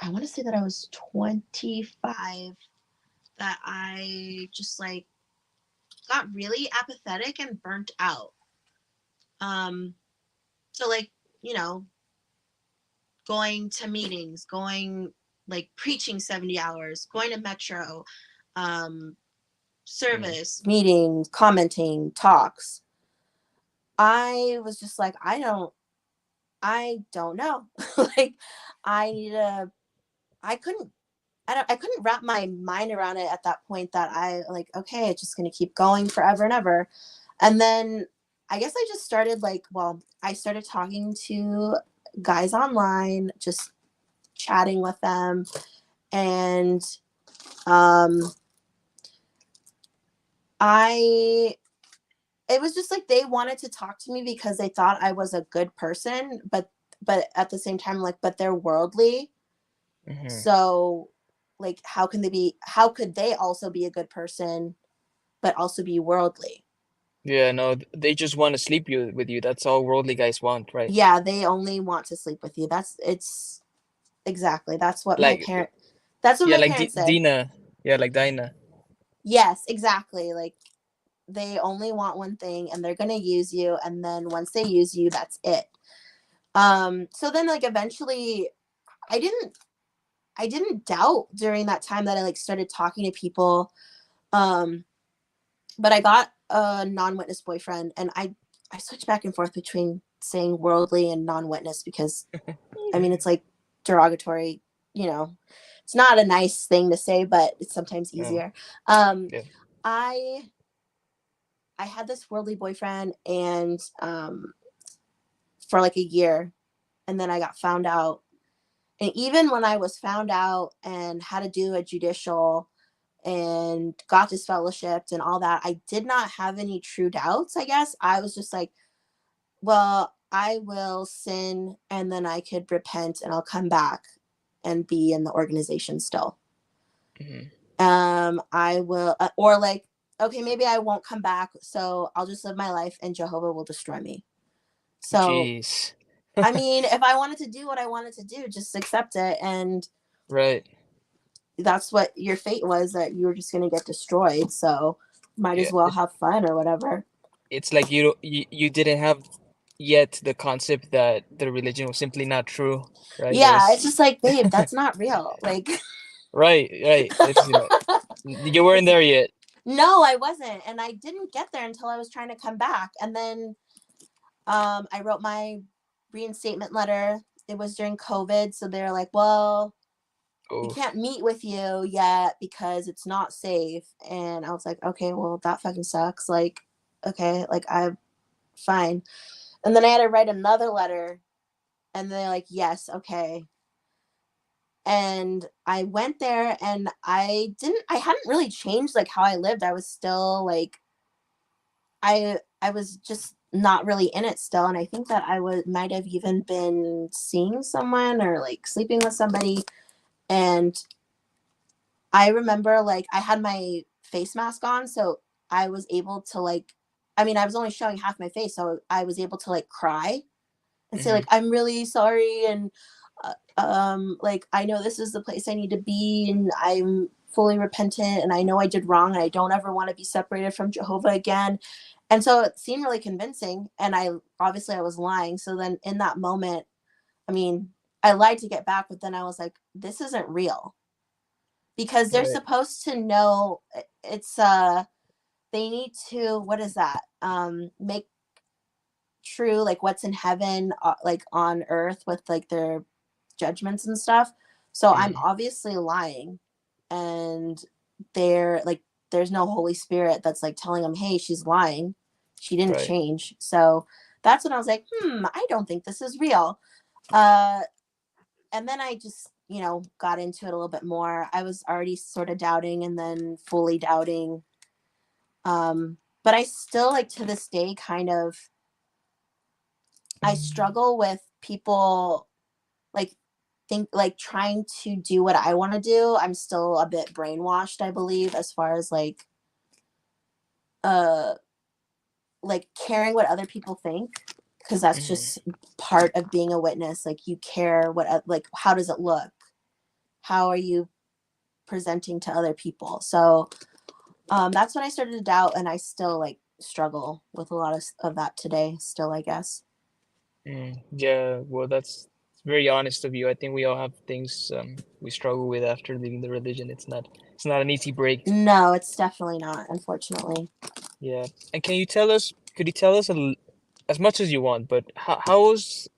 I want to say that I was 25 that I just like got really apathetic and burnt out. Um, so like, you know, going to meetings, going like preaching 70 hours, going to Metro, um, Mm. service, meetings, commenting, talks. I was just like, I don't know. Like I need a I couldn't I couldn't wrap my mind around it at that point, that I like, okay, it's just going to keep going forever and ever. And then I guess I just started like, well, I started talking to guys online, just chatting with them. And um, I, it was just like they wanted to talk to me because they thought I was a good person, but at the same time, like, but they're worldly. Hmm. So like, how could they also be a good person but also be worldly? Yeah, no, they just want to sleep with you. That's all worldly guys want, right? Yeah, they only want to sleep with you. It's exactly, Like, that's what yeah, my like parents said. Dina. Yeah, like Dinah. Yes, exactly. Like, they only want one thing, and they're going to use you, and then once they use you, that's it. So then, like, eventually I didn't doubt during that time that I, like, started talking to people. But I got a non-witness boyfriend, and I switched back and forth between saying worldly and non-witness because, I mean, it's like derogatory, you know. It's not a nice thing to say, but it's sometimes No. easier. Um, Yeah. I I had this worldly boyfriend, and for like a year, and then I got found out. And even when I was found out and had to do a judicial and got disfellowshipped and all that, I did not have any true doubts, I guess. I was just like, well, I will sin and then I could repent and I'll come back and be in the organization still. Hmm. I will, or like, okay, maybe I won't come back, so I'll just live my life and Jehovah will destroy me. So, Jeez. I mean, if I wanted to do what I wanted to do, just accept it. And Right. that's what your fate was, that you were just going to get destroyed. So might Yeah. as well have fun or whatever. It's like you didn't have yet the concept that the religion was simply not true, right? It Yeah, was it's just like, babe, that's not real. Like, right, right. It's you weren't it's there yet. no, I wasn't. And I didn't get there until I was trying to come back. And then I wrote my reinstatement letter. It was during COVID. So they're like, well, we Oh, can't meet with you yet because it's not safe. And I was like, okay, well, that fucking sucks. Like, okay, like, I'm fine. And then I had to write another letter, and they're like, yes, okay. And I went there, and I hadn't really changed like how I lived. I was still like, I was just not really in it still. And I think that might have even been seeing someone or like sleeping with somebody. And I remember, like, I had my face mask on, so I was able to, like, I mean, I was only showing half my face, so I was able to like cry and say, hmm, like, I'm really sorry, and like, I know this is the place I need to be, and I'm fully repentant, and I know I did wrong, and I don't ever want to be separated from Jehovah again. And so it seemed really convincing, and I was lying. So then in that moment, I mean, I lied to get back, but then I was like, this isn't real, because they're right. supposed to know. It's they need to, what is that, make true like what's in heaven, like on earth, with like their judgments and stuff. So I'm Hmm. obviously lying, and they're like, there's no Holy Spirit that's like telling them, hey, she's lying, she didn't Right. change. So that's when I was like, I don't think this is real. uh and then I just, got into it a little bit more. I was already sort of doubting and then fully doubting. But I still, like, to this day, kind of, I struggle with people, like, think like trying to do what I want to do. I'm still a bit brainwashed, I believe, as far as uh like caring what other people think, because that's Hmm. just part of being a witness. Like, you care like, how does it look? How are you presenting to other people? So that's when I started to doubt, and I still, like, struggle with a lot of that today still, I guess. Mm, yeah, well, that's very honest of you. I think we all have things we struggle with after leaving the religion. It's not an easy break. No, it's definitely not, unfortunately. Yeah. And could you tell us as much as you want, but how's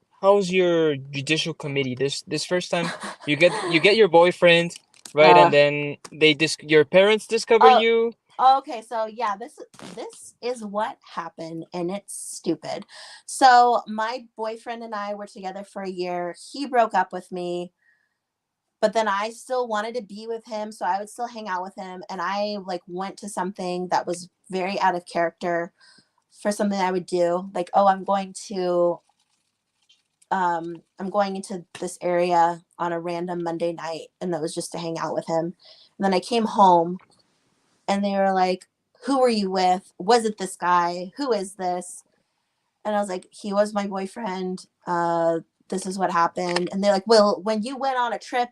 your judicial committee this first time? You get your boyfriend, right? And uh then your parents discover oh you. okay, so yeah, this is what happened, and it's stupid. So my boyfriend and I were together for a year. He broke up with me, but then I still wanted to be with him, so I would still hang out with him, and I, like, went to something that was very out of character for something I would do. Like, oh, I'm going to I'm going into this area on a random Monday night, and that was just to hang out with him. And then I came home, and they were like, "Who were you with? Was it this guy? Who is this?" And I was like, "He was my boyfriend. This is what happened." And they're like, "Well, when you went on a trip,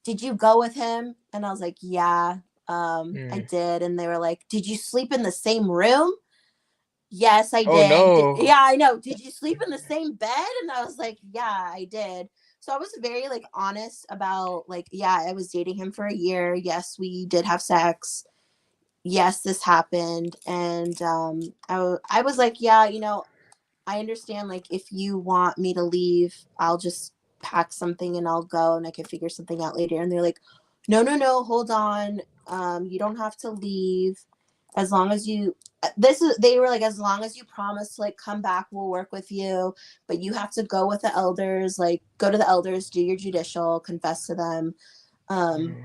did you go with him?" And I was like, "Yeah, I did." And they were like, "Did you sleep in the same room?" "Yes, I Oh did." no. Yeah, I know. "Did you sleep in the same bed?" And I was like, "Yeah, I did." So I was very like honest about like, yeah, I was dating him for a year. Yes, we did have sex. Yes, this happened. And I was like, yeah, I understand, like, if you want me to leave, I'll just pack something and I'll go and I can figure something out later. And they're like, no, no, no, hold on. You don't have to leave. As long as you, they were like, as long as you promise to like come back, we'll work with you. But you have to go with the elders, like go to the elders, do your judicial, confess to them. Um,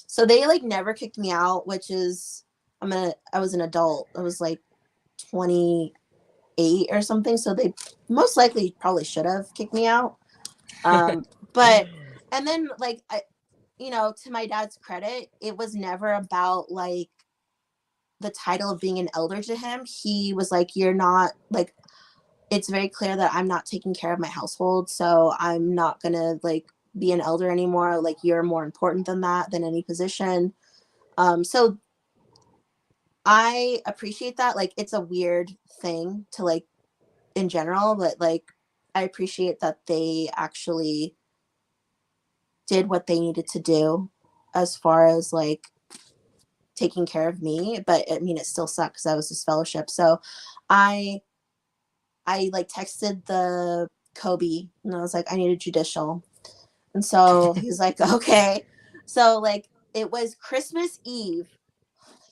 so they like never kicked me out, which is, I was an adult. I was like 28 or something, so they most likely probably should have kicked me out. But and then like to my dad's credit, it was never about like the title of being an elder to him. He was like, "You're not like, it's very clear that I'm not taking care of my household, so I'm not gonna like be an elder anymore. Like, you're more important than that, than any position." So I appreciate that. Like, it's a weird thing to like in general, but like I appreciate that they actually did what they needed to do as far as like taking care of me. But I mean, it still sucks because I was disfellowship. So I like texted the Kobe and I was like, I need a judicial. And so he's like, okay. So like it was Christmas Eve.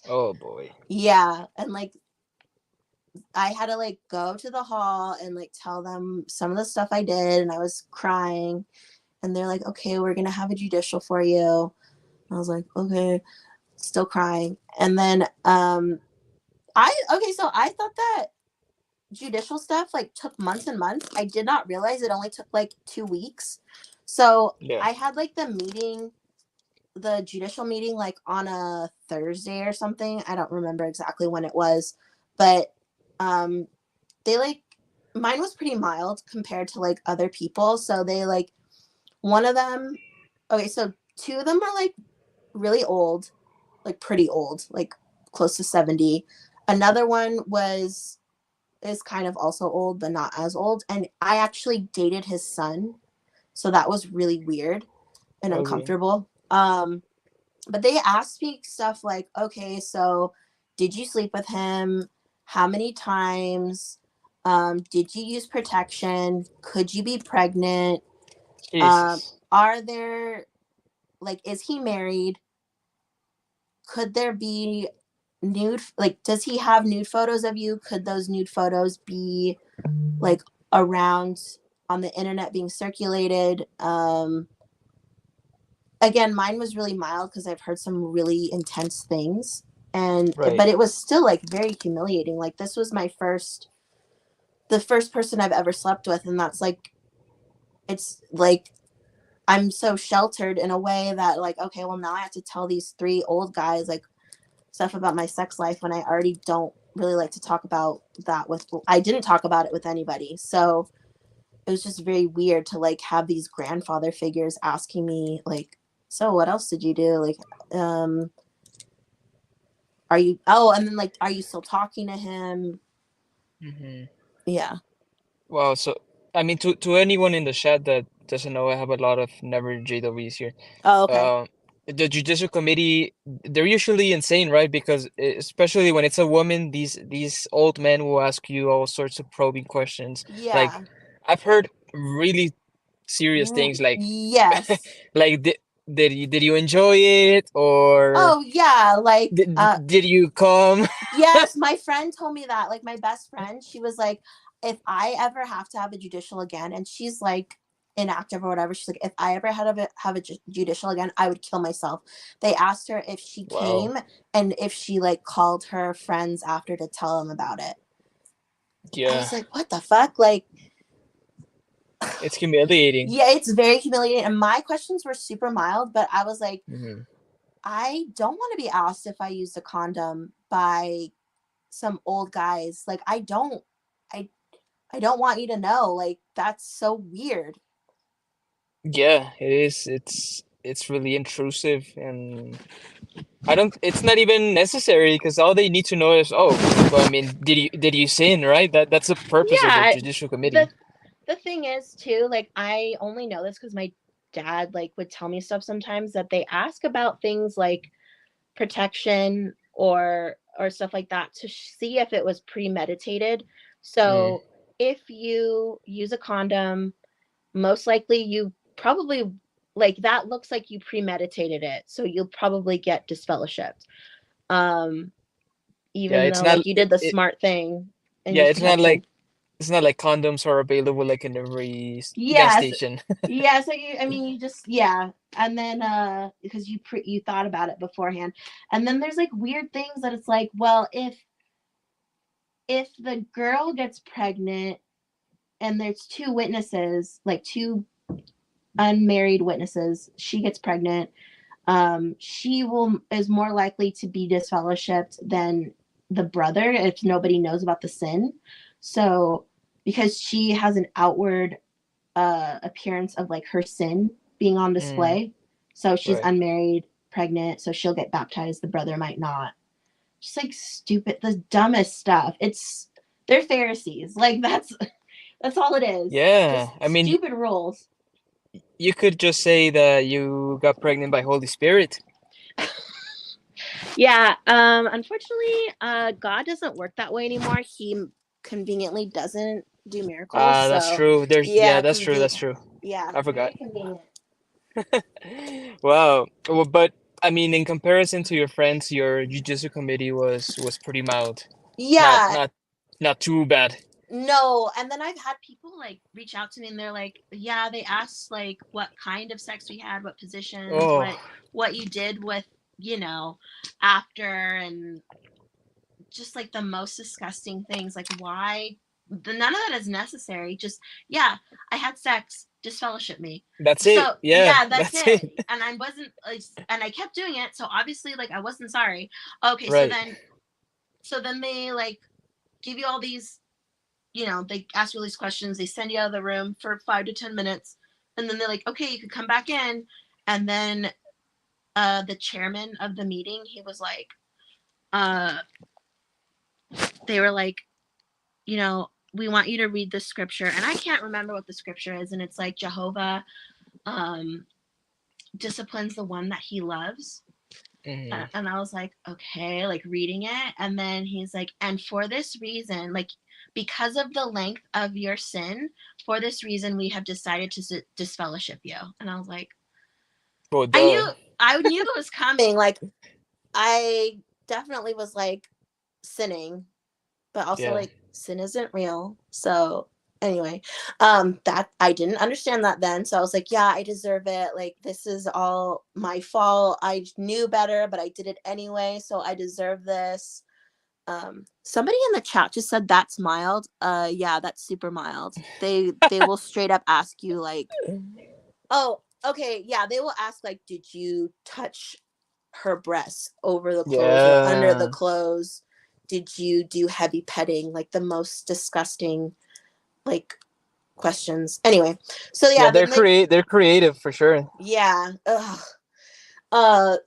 Oh boy. Yeah. And like I had to like go to the hall and like tell them some of the stuff I did, and I was crying. And they're like, okay, we're gonna have a judicial for you. And I was like, okay, still crying. And then so I thought that judicial stuff like took months and months. I did not realize it only took like 2 weeks. So Yeah. I had like the judicial meeting like on a Thursday or something. I don't remember exactly when it was, but they like, mine was pretty mild compared to like other people. So they like, one of them, okay, so two of them are like really old, like pretty old, like close to 70. Another one is kind of also old, but not as old. And I actually dated his son. So that was really weird and Okay. uncomfortable. But they asked me stuff like, okay, so did you sleep with him? How many times? Did you use protection? Could you be pregnant? Jesus. Are there, like, is he married? Could there be nude, like, does he have nude photos of you? Could those nude photos be like around on the internet being circulated? Again, mine was really mild because I've heard some really intense things, and Right. but it was still like very humiliating. Like, this was the first person I've ever slept with, and that's like, it's like I'm so sheltered in a way that like, okay, well, now I have to tell these three old guys like stuff about my sex life when I already don't really like to talk about that with, I didn't talk about it with anybody. So it was just very weird to like have these grandfather figures asking me like, so what else did you do? Like, um, are you, oh, and then like, are you still talking to him? Hmm. Yeah. Wow. So, I mean, to anyone in the chat that doesn't know, I have a lot of never JWs here. Oh, okay. Uh, the judicial committee, they're usually insane, right? Because especially when it's a woman, these old men will ask you all sorts of probing questions. Like, Yeah. I've heard really serious things, Yes. like did you enjoy it, or Oh yeah, like did you come? yes, my friend told me that. Like, my best friend, she was like, if I ever have to have a judicial again, and she's like inactive or whatever, she's like, if I ever had to have a judicial again, I would kill myself. They asked her if she Wow. came and if she like called her friends after to tell them about it. I Yeah. was like, what the fuck? Like, It's humiliating. Yeah, it's very humiliating. And my questions were super mild, but I was like, Mm-hmm. I don't want to be asked if I used a condom by some old guys. Like, I I don't want you to know. Like, that's so weird. Yeah, it is. It's really intrusive, and I don't. It's not even necessary because all they need to know is, oh, well, I mean, did you sin, right? That's the purpose of the Yeah, judicial committee. the the thing is too, like I only know this because my dad like would tell me stuff sometimes that they ask about things like protection or stuff like that to see if it was premeditated. Mm, So if you use a condom, most likely you probably like that looks like you premeditated it. So you'll probably get disfellowshipped. Um, yeah, even it's though not. like you did the smart thing and Yeah, use it's not protection. like condoms are available like in every gas Yes. station. Yeah, so you I mean you just yeah. And then because you thought about it beforehand. And then there's like weird things that it's like, well, if the girl gets pregnant and there's two witnesses, like two unmarried witnesses, she gets pregnant, she will is more likely to be disfellowshipped than the brother if nobody knows about the sin. So because she has an outward appearance of like her sin being on Mm, display. So she's right. unmarried, pregnant, so she'll get baptized. The brother might not. Just like stupid, the dumbest stuff. It's they're Pharisees. Like that's all it is. Yeah, Just I mean, stupid rules. you could just say that you got pregnant by Holy Spirit. Yeah. Unfortunately, God doesn't work that way anymore. He conveniently doesn't do miracles. Ah, that's So true. Yeah, yeah, that's true. That's true. yeah, I forgot. very convenient. Wow. Well, but I mean, in comparison to your friends, your judicial committee was pretty mild. Not Yeah, not not too bad. no, and then I've had people like reach out to me and they're like, yeah, they asked like what kind of sex we had, what positions, Oh, what you did with, after and just like the most disgusting things like why none of that is necessary. Just yeah, I had sex, just fellowship me. that's it. So Yeah, yeah, that's that's it. it. And I wasn't like, and I kept doing it, so obviously like I wasn't sorry. Okay, so Right. then they like give you all these, they ask you all these questions, they send you out of the room for 5 to 10 minutes, and then they're like, okay, you can come back in. And then the chairman of the meeting, he was like, uh, they were like, we want you to read the scripture. And I can't remember what the scripture is. And it's like Jehovah um, disciplines the one that he loves. Hmm. And I was like, okay, like reading it. And then he's like, and for this reason, like, because of the length of your sin, for this reason, we have decided to disfellowship you. And I was like, Oh, I knew, duh. I knew it was coming. Like, I definitely was like sinning, but also Yeah. like sin isn't real. So anyway, that I didn't understand that then. So I was like, yeah, I deserve it. Like this is all my fault. I knew better, but I did it anyway. So I deserve this. Somebody in the chat just said that's mild. Yeah, that's super mild. They will straight up ask you like, oh, okay, yeah, they will ask like, did you touch her breasts over the clothes or under the Yeah. clothes? Did you do heavy petting? Like the most disgusting like questions. Anyway, so Yeah, yeah, then they they're creative for sure. yeah. Ugh.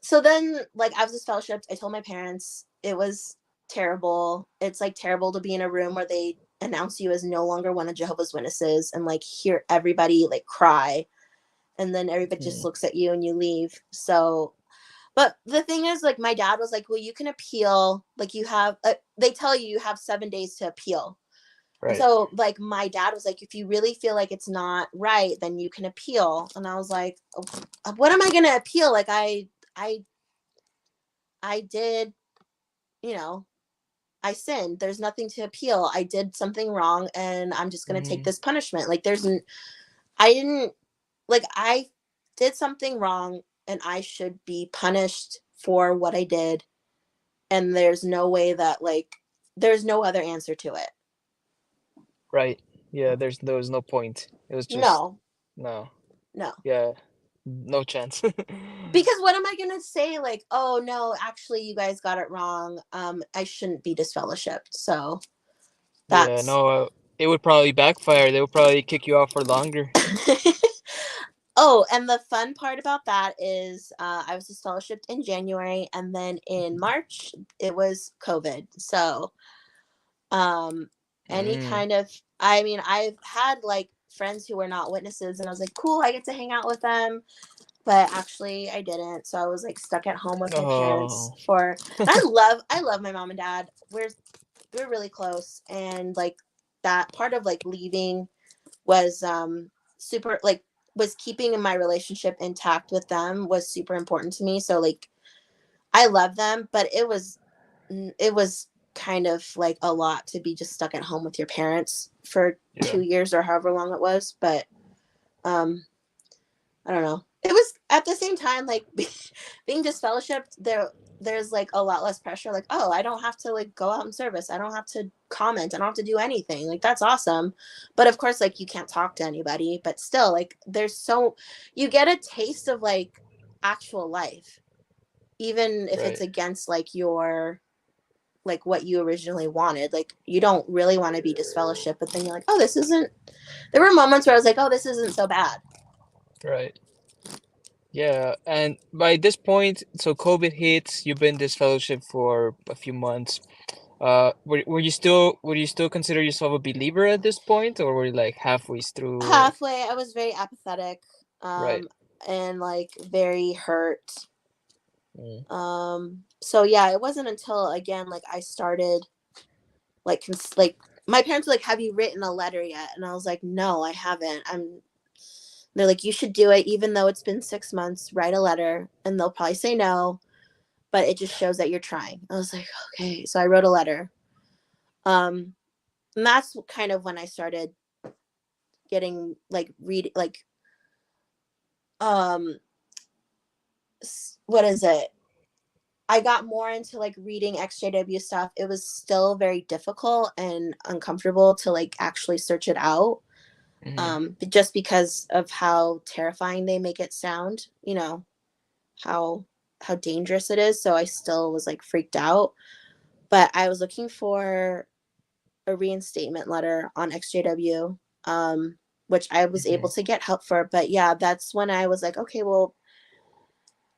So then like I was disfellowshipped. I told my parents it was terrible. It's like terrible to be in a room where they announce you as no longer one of Jehovah's Witnesses and like hear everybody like cry and then everybody just Mm, looks at you and you leave. So but the thing is, like, my dad was like, well, you can appeal. Like, they tell you you have 7 days to appeal. And right. so, like, my dad was like, if you really feel like it's not right, then you can appeal. And I was like, what am I going to appeal? Like, I, I did, you know, I sinned. There's nothing to appeal. I did something wrong and I'm just going to take Hmm. this punishment. Like, I didn't, like, I did something wrong and I should be punished for what I did, and there's no way that like there's no other answer to it. Right. Yeah, there was no point. It was just No, no. no. Yeah, no chance. Because what am I gonna say? Like, oh no, actually you guys got it wrong. I shouldn't be disfellowshipped. So Yeah, that's no, it would probably backfire. They would probably kick you out for longer. Oh, and the fun part about that is I was disfellowshipped in January, and then in March it was COVID. So any Mm. kind of, I mean, I've had like friends who were not witnesses, and I was like, cool, I get to hang out with them. But actually I didn't. So I was like stuck at home with my parents Oh. for, and I love my mom and dad. We're really close, and like that part of like leaving was super, like, was keeping my relationship intact with them was super important to me. So like I love them, but it was kind of like a lot to be just stuck at home with your parents for Yeah. 2 years or however long it was. But um I don't know. It was at the same time like being disfellowshipped, there's like a lot less pressure. Like, oh, I don't have to like go out in service. I don't have to comment. I don't have to do anything. Like that's awesome. But of course, like you can't talk to anybody. But still, like you get a taste of like actual life, even if it's Right. against like your like what you originally wanted. Like you don't really want to be disfellowshipped, but then you're like, oh, this isn't. There were moments where I was like, oh, this isn't so bad. Right. Yeah, and by this point, so COVID hits, you've been disfellowship for a few months. Would you still consider yourself a believer at this point, or were you like halfway through or Halfway, I was very apathetic, right? and like very hurt. Mm. So yeah, it wasn't until again like I started like like my parents were like, have you written a letter yet? And I was like, no, I haven't. They're like, you should do it, even though it's been 6 months. Write a letter, and they'll probably say no, but it just shows that you're trying. I was like, okay, so I wrote a letter. And that's kind of when I started getting like read like um what is it? I got more into like reading ExJW stuff. It was still very difficult and uncomfortable to like actually search it out. Hmm. But just because of how terrifying they make it sound, how how dangerous it is. So I still was like freaked out. But I was looking for a reinstatement letter on ExJW, which I was able Hmm. to get help for. But yeah, that's when I was like, okay, well,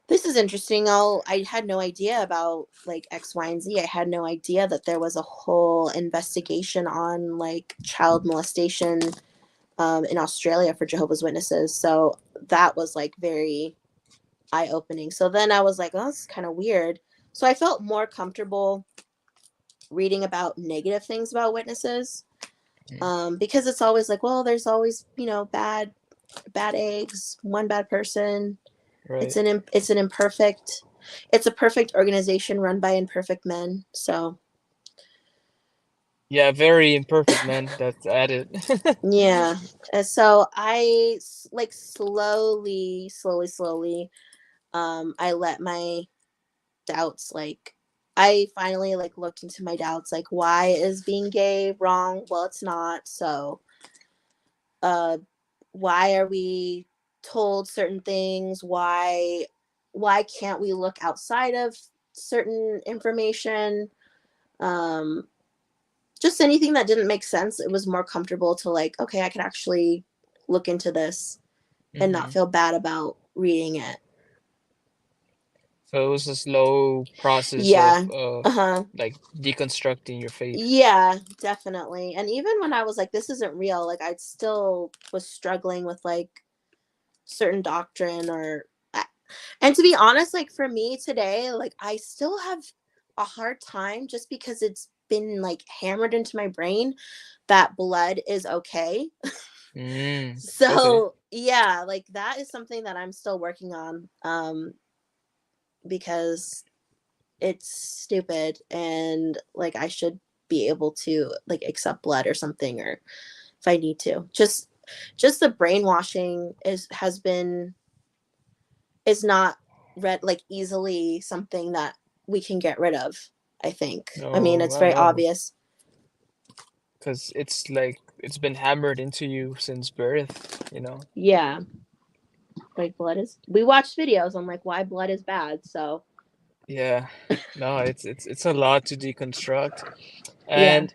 this is interesting. I had no idea about like X, Y, and Z. I had no idea that there was a whole investigation on like child molestation in Australia for Jehovah's Witnesses. So that was like very eye opening. So then I was like, oh, this is kind of weird. So I felt more comfortable reading about negative things about witnesses, because it's always like, well, there's always bad eggs, one bad person. Right. It's a perfect organization run by imperfect men. So Yeah, very imperfect, man. That's added. yeah. So I like slowly, I let my doubts, like I finally like looked into my doubts, like why is being gay wrong? Well, it's not. So uh why are we told certain things? Why can't we look outside of certain information? Um just anything that didn't make sense. It was more comfortable to like, okay, I could actually look into this and not Hmm. feel bad about reading it. So it was a slow process of Yeah. Uh-huh. like deconstructing your faith. Yeah, definitely. And even when I was like, this isn't real, like I still was struggling with like certain doctrine or and to be honest, like for me today, like I still have a hard time just because it's been like hammered into my brain that blood is okay. Mm. Okay. So yeah, like that is something that I'm still working on, because it's stupid, and like I should be able to like accept blood or something, or if I need to. Just the brainwashing is not like easily something that we can get rid of, I think. I mean, No, it's I very know. obvious. Because it's like it's been hammered into you since birth, you know? Yeah. Like we watched videos on like why blood is bad. So Yeah. No, it's a lot to deconstruct. yeah. And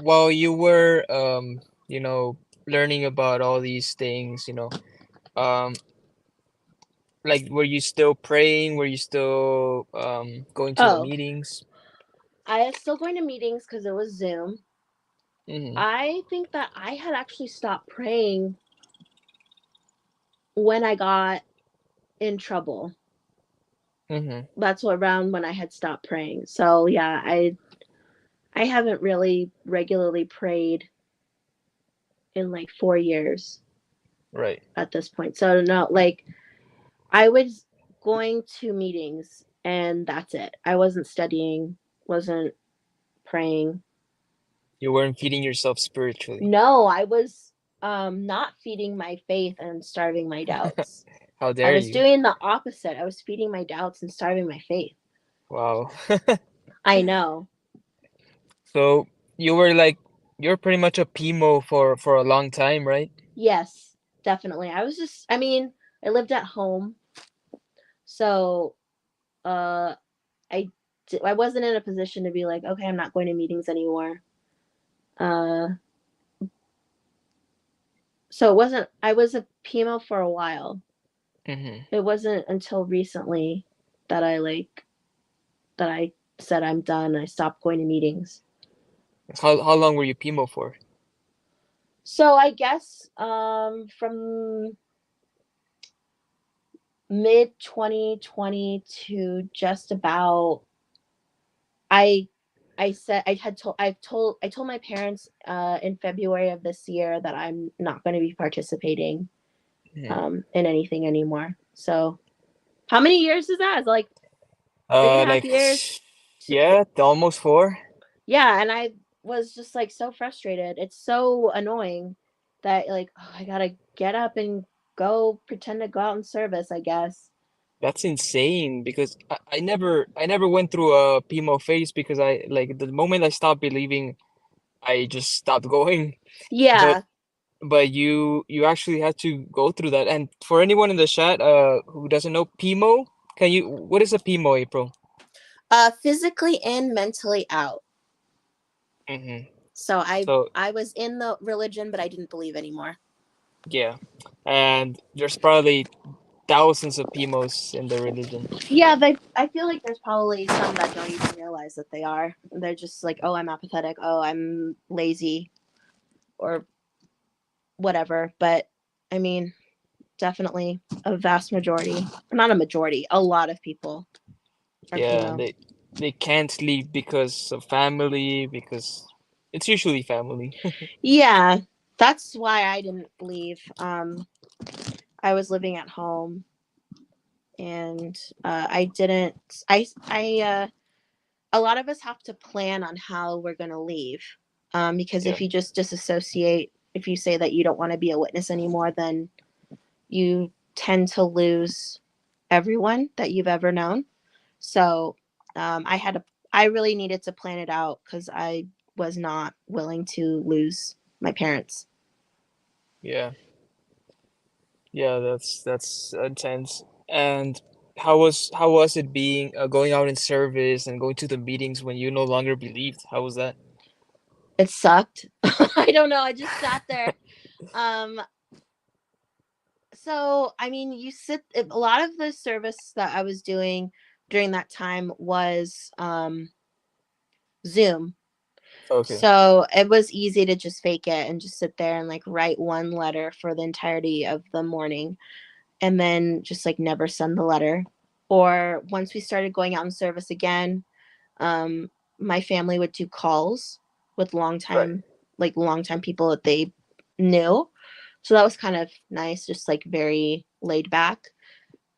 while you were you know, learning about all these things, you know, um like were you still praying? Were you still going to the Oh, meetings? I was still going to meetings because it was Zoom. Mm-hmm. I think that I had actually stopped praying when I got in trouble. Mm-hmm. That's what around when I had stopped praying. So yeah, I haven't really regularly prayed in like 4 years Right. at this point. So no, like I was going to meetings and that's it. I wasn't studying, wasn't praying. You weren't feeding yourself spiritually. No, I was not feeding my faith and starving my doubts. How I dare was you? doing the opposite. I was feeding my doubts and starving my faith. Wow. I know. So you were like you're pretty much a PIMO for a long time, right? Yes, definitely. I mean, I lived at home. So, uh I wasn't in a position to be like, okay, I'm not going to meetings anymore. Uh so it wasn't I was a PIMO for a while. Mm-hmm. It wasn't until recently that I said I'm done. I stopped going to meetings. How long were you PIMO for? So I guess from mid 2020 to just about I I said I told my parents in February of this year that I'm not going to be participating Mhm. in anything anymore. So how many years is that? It's like 3.5 Like years. yeah, almost four. Yeah, and I was just like so frustrated. It's so annoying that like oh, I gotta get up and go pretend to go out in service, I guess. That's insane because I never went through a PIMO phase because I like the moment I stopped believing, I just stopped going. But Yeah. you actually had to go through that. And for anyone in the chat who doesn't know PIMO, can you what is a PIMO, April? Physically in, mentally out. Mm-hmm. So So I was in the religion, but I didn't believe anymore. yeah, and there's probably thousands of PIMOs in the religion. Yeah, I feel like there's probably some that don't even realize that they are. They're just like, oh, I'm apathetic. Oh, I'm lazy, or whatever. But I mean, definitely a vast majority, not a majority, a lot of people are Yeah, PIMO. they can't leave because of family, because it's usually family. Yeah, that's why I didn't leave. I was living at home, and I didn't. A lot of us have to plan on how we're going to leave, because Yeah, if you just disassociate, if you say that you don't want to be a witness anymore, then you tend to lose everyone that you've ever known. So I really needed to plan it out because I was not willing to lose my parents. yeah, yeah. That's intense. And how was it being going out in service and going to the meetings when you no longer believed? How was that? It sucked. I don't know. I just sat there. Um, so I mean, a lot of the service that I was doing during that time was Zoom. Okay, So it was easy to just fake it and just sit there and like write one letter for the entirety of the morning and then just like never send the letter. Or once we started going out in service again, um, my family would do calls with right. long time people that they knew. So that was kind of nice, just like very laid back.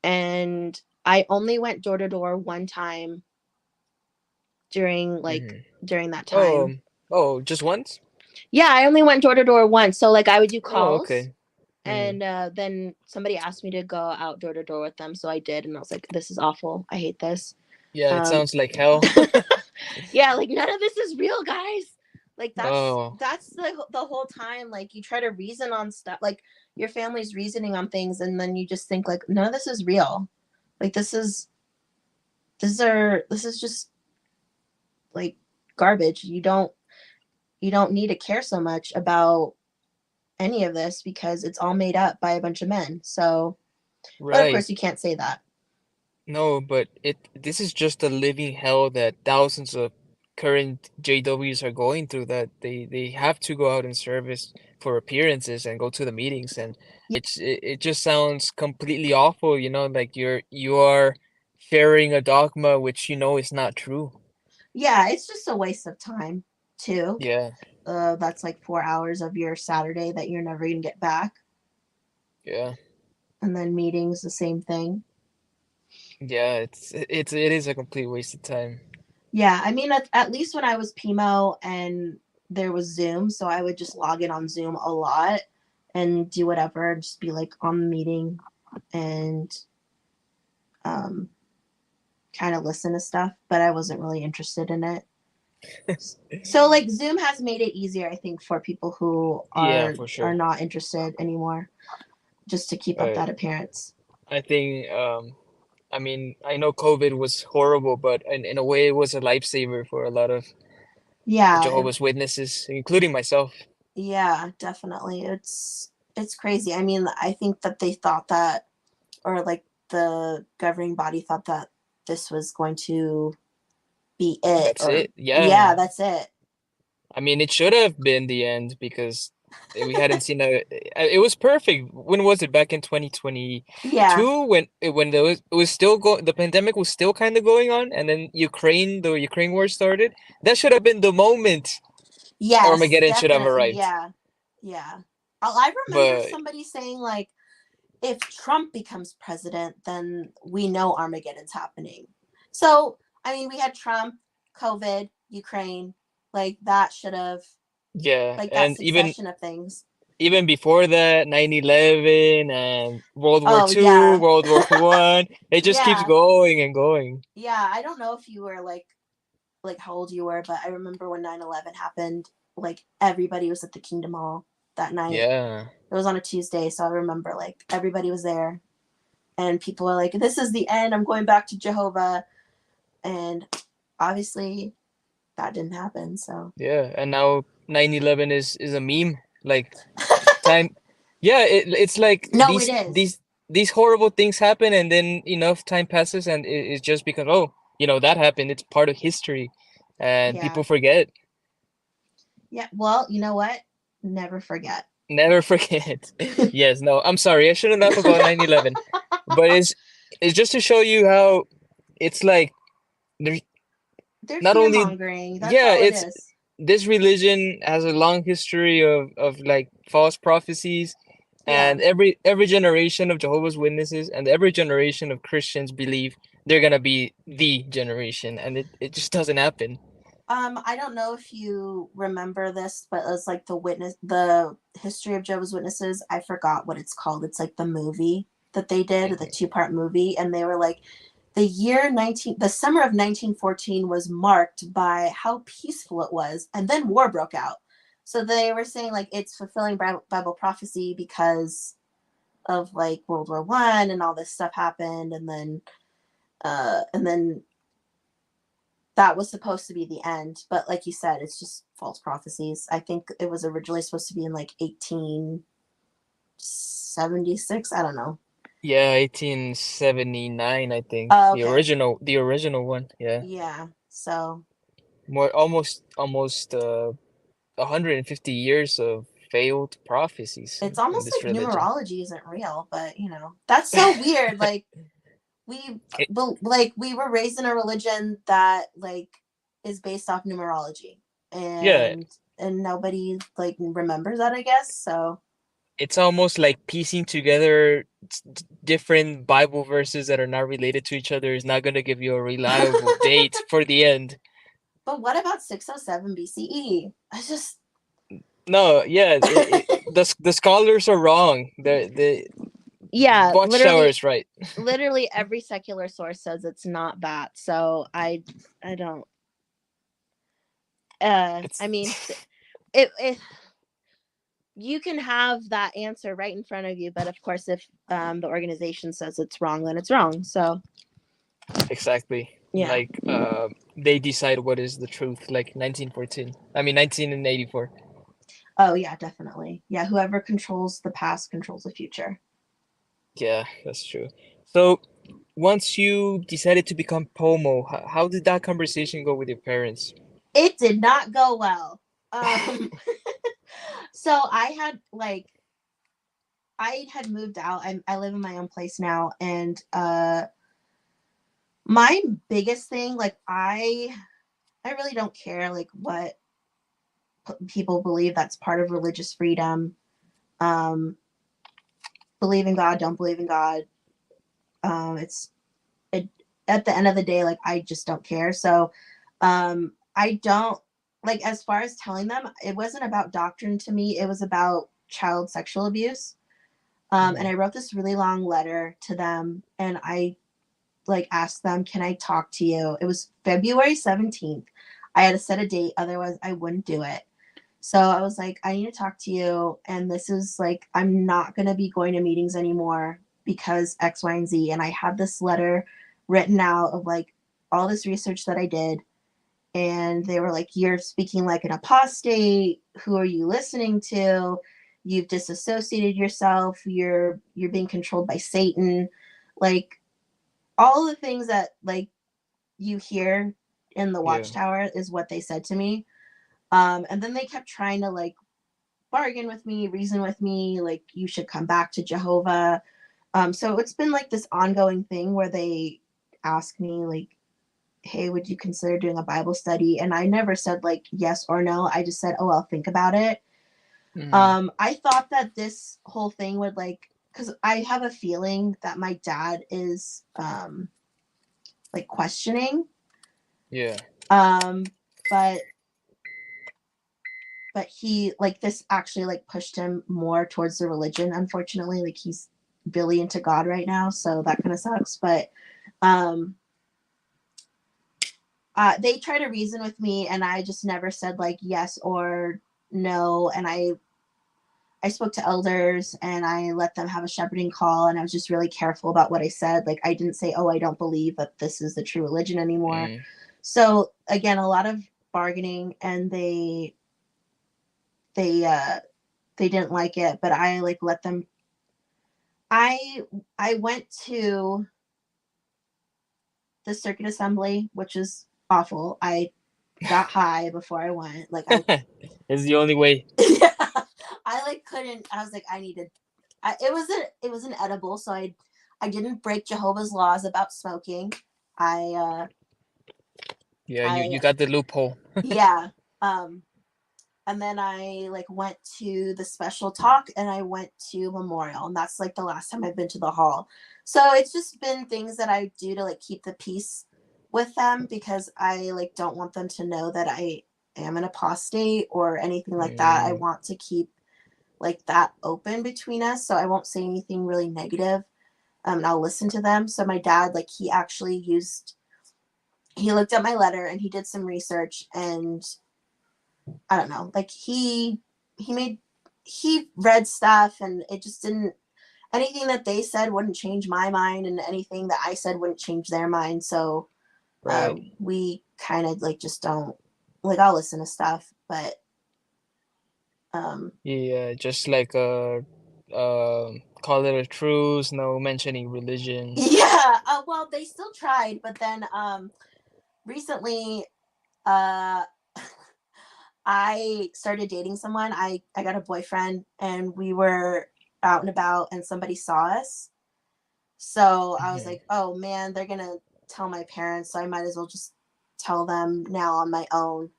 And I only went door to door one time during Mm-hmm. during that Oh, time. oh, just once? Yeah, I only went door to door once. So like I would do Oh, calls okay. Mm-hmm. and then somebody asked me to go out door to door with them. So I did and I was like, this is awful. I hate this. Yeah, it Um sounds like hell. yeah, like none of this is real, guys. Like Oh, that's the whole time. Like you try to reason on stuff, like your family's reasoning on things, and then you just think like, none of this is real. Like this is just like garbage. You don't need to care so much about any of this because it's all made up by a bunch of men. So, but of right. course you can't say that. No, but this is just a living hell that thousands of current JWs are going through, that they have to go out in service for appearances and go to the meetings, and it just sounds completely awful, like you are sharing a dogma which is not true. Yeah, it's just a waste of time too. Yeah, That's like 4 hours of your Saturday that you're never gonna get back. yeah. And then meetings, the same thing. Yeah, it is a complete waste of time. Yeah, I mean, at least when I was PIMO and there was Zoom, so I would just log in on Zoom a lot and do whatever, just be like on the meeting and um, kind of listen to stuff, but I wasn't really interested in it. So like Zoom has made it easier, I think, for people who Yeah, are for are sure. not interested anymore, just to keep up But that appearance. I think I mean, I know COVID was horrible, but in a way it was a lifesaver for a lot of Yeah, Jehovah's Witnesses, including myself. yeah, definitely. It's crazy. I mean, I think that they thought that, or like the governing body thought that this was going to be it, That's or it. Yeah. yeah, that's it. I mean, it should have been the end because we hadn't seen it was perfect. When was it? Back in Yeah. 2022 when it was still the pandemic was still kind of going on, and then the Ukraine war started. That should have been the moment Yes, Armageddon should have definitely. arrived. Yeah. Yeah. I remember But somebody saying like, if Trump becomes president, then we know Armageddon's happening. So, I mean, we had Trump, COVID, Ukraine, like that should have, yeah, like that and succession of things. even before that, 9/11 and World War Oh, Two, yeah. World War One, it just keeps Yeah. going and going. Yeah. I don't know if you were like how old you were, but I remember when 9/11 happened, like everybody was at the Kingdom Hall that night. Yeah. It was on a Tuesday, so I remember like everybody was there and people are like, this is the end, I'm going back to Jehovah. And obviously that didn't happen. So Yeah, and now 9/11 is a meme. Like time, yeah, it's like no, it is. these horrible things happen, and then enough time passes, and it's just because that happened. It's part of history, and Yeah. people forget. Yeah. Well, you know what? Never forget. Never forget. Yes, no, I'm sorry, I shouldn't laugh about 9/11, but it's just to show you how it's like there's They're not fear only mongering. That's yeah, all it it's is. this religion has a long history of like false prophecies, Yeah. and every generation of Jehovah's Witnesses and every generation of Christians believe they're gonna be the generation, and it just doesn't happen. I don't know if you remember this, but it's like the history of Jehovah's Witnesses. I forgot what it's called. It's like the movie that they did, the Mhm. 2-part movie, and they were like, the summer of 1914 was marked by how peaceful it was, and then war broke out. So they were saying like it's fulfilling Bible prophecy because of like World War I and all this stuff happened, and then that was supposed to be the end, but like you said, it's just false prophecies. I think it was originally supposed to be in like 1876. I don't know. Yeah, 1879, I think. Oh, The okay. original one. Yeah. Yeah. So More almost 150 years of failed prophecies it's in almost this like religion. numerology isn't real, but that's so weird. Like we, It- like we were raised in a religion that like is based off numerology, yeah, and nobody like remembers that, I guess. So it's almost like piecing together different Bible verses that are not related to each other is not going to give you a reliable date for the end. but what about 607 BCE? I just No, yeah, the scholars are wrong. The yeah, Watchtower is right. literally every secular source says it's not that. So I don't. It's I mean, it you can have that answer right in front of you, but of course, if the organization says it's wrong, then it's wrong. So Exactly. yeah. Like they decide what is the truth, like 1914. I mean 1984. Oh yeah, definitely. Yeah, whoever controls the past controls the future. Yeah, that's true. So once you decided to become POMO, how did that conversation go with your parents? It did not go well. So I had moved out. I live in my own place now, and my biggest thing, like I really don't care like what people believe. That's part of religious freedom. Um, believe in God, don't believe in God. It's it, at the end of the day, like I just don't care. So I don't like, as far as telling them, it wasn't about doctrine to me. It was about child sexual abuse. And I wrote this really long letter to them, and I like asked them, can I talk to you? It was February 17th. I had to set a date, otherwise I wouldn't do it. So I was like, I need to talk to you. And this is like, I'm not going to be going to meetings anymore because X, Y, and Z. And I had this letter written out of like all this research that I did. And they were like, you're speaking like an apostate. Who are you listening to? You've disassociated yourself. You're being controlled by Satan. Like all the things that like you hear in the Yeah. watchtower is what they said to me. And then they kept trying to like bargain with me, reason with me, like you should come back to Jehovah. So it's been like this ongoing thing where they ask me like, hey, would you consider doing a Bible study? And I never said like yes or no. I just said, oh, I'll think about it. I thought that this whole thing would like, because I have a feeling that my dad is like questioning. Yeah. But he like this actually like pushed him more towards the religion, unfortunately. Like he's really into God right now, so that kind of sucks. But um they try to reason with me, and I just never said like yes or no. And I spoke to elders, and I let them have a shepherding call, and I was just really careful about what I said. Like I didn't say, oh, I don't believe that this is the true religion anymore. So again, a lot of bargaining, and they they didn't like it, but I like let them. I went to the circuit assembly, which is awful. I got high before I went. Like I It's the only way. yeah, I like couldn't. I was like I needed. It was an edible, so I didn't break Jehovah's laws about smoking. I Yeah, you I got the loophole. yeah. And then I like went to the special talk, and I went to memorial, and that's like the last time I've been to the hall. So it's just been things that I do to like keep the peace with them, because I like don't want them to know that I am an apostate or anything like that. I want to keep like that open between us, so I won't say anything really negative. And I'll listen to them. So my dad, like he looked at my letter and he did some research, and I don't know, like he read stuff, and it just didn't, anything that they said wouldn't change my mind, and anything that I said wouldn't change their mind. So Right. we kind of like just don't, like I'll listen to stuff, but Yeah, just like call it a truce, no mentioning religion. yeah, well they still tried, but then recently uh I started dating someone. I got a boyfriend, and we were out and about, and somebody saw us. So I was like, oh man, they're gonna tell my parents, so I might as well just tell them now on my own.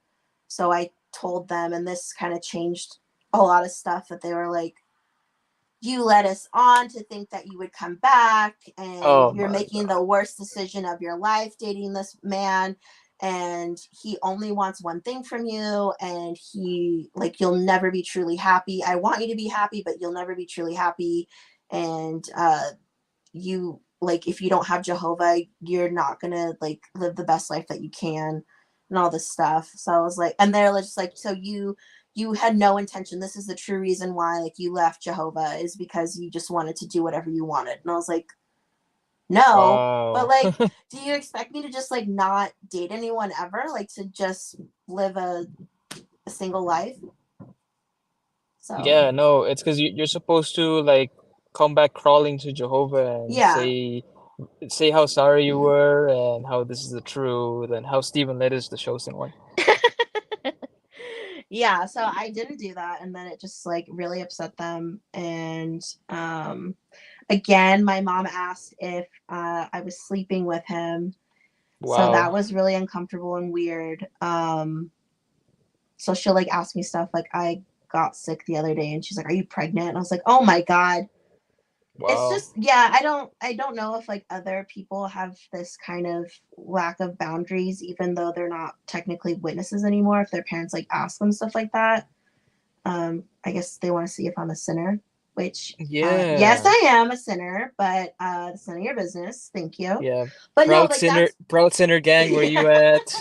So I told them, and this kind of changed a lot of stuff, that they were like, you led us on to think that you would come back, and Oh you're my making God. the worst decision of your life dating this man, and he only wants one thing from you, and he like, you'll never be truly happy. I want you to be happy, but you'll never be truly happy. And you like, if you don't have Jehovah, you're not gonna like live the best life that you can, and all this stuff. So I was like, and they're just like, so you had no intention. This is the true reason why like you left Jehovah is because you just wanted to do whatever you wanted. And I was like, no. But Wow. like, do you expect me to just like not date anyone ever? Like to just live a single life? So Yeah, no, it's because you're supposed to like come back crawling to Jehovah and yeah. say how sorry you were and how this is the truth and how Stephen Lett is the chosen one. Yeah, so I didn't do that, and then it just like really upset them. And again, my mom asked if I was sleeping with him, so that Wow. was really uncomfortable and weird. So she'll like ask me stuff like I got sick the other day, and she's like, "Are you pregnant?" And I was like, "Oh my god." It's Wow. just, yeah, I don't know if like other people have this kind of lack of boundaries, even though they're not technically witnesses anymore. If their parents like ask them stuff like that, I guess they want to see if I'm a sinner, which yes, Yeah. I am a sinner, but it's none of your business. Thank you. Yeah. But no, like that's Proud sinner gang, where you at?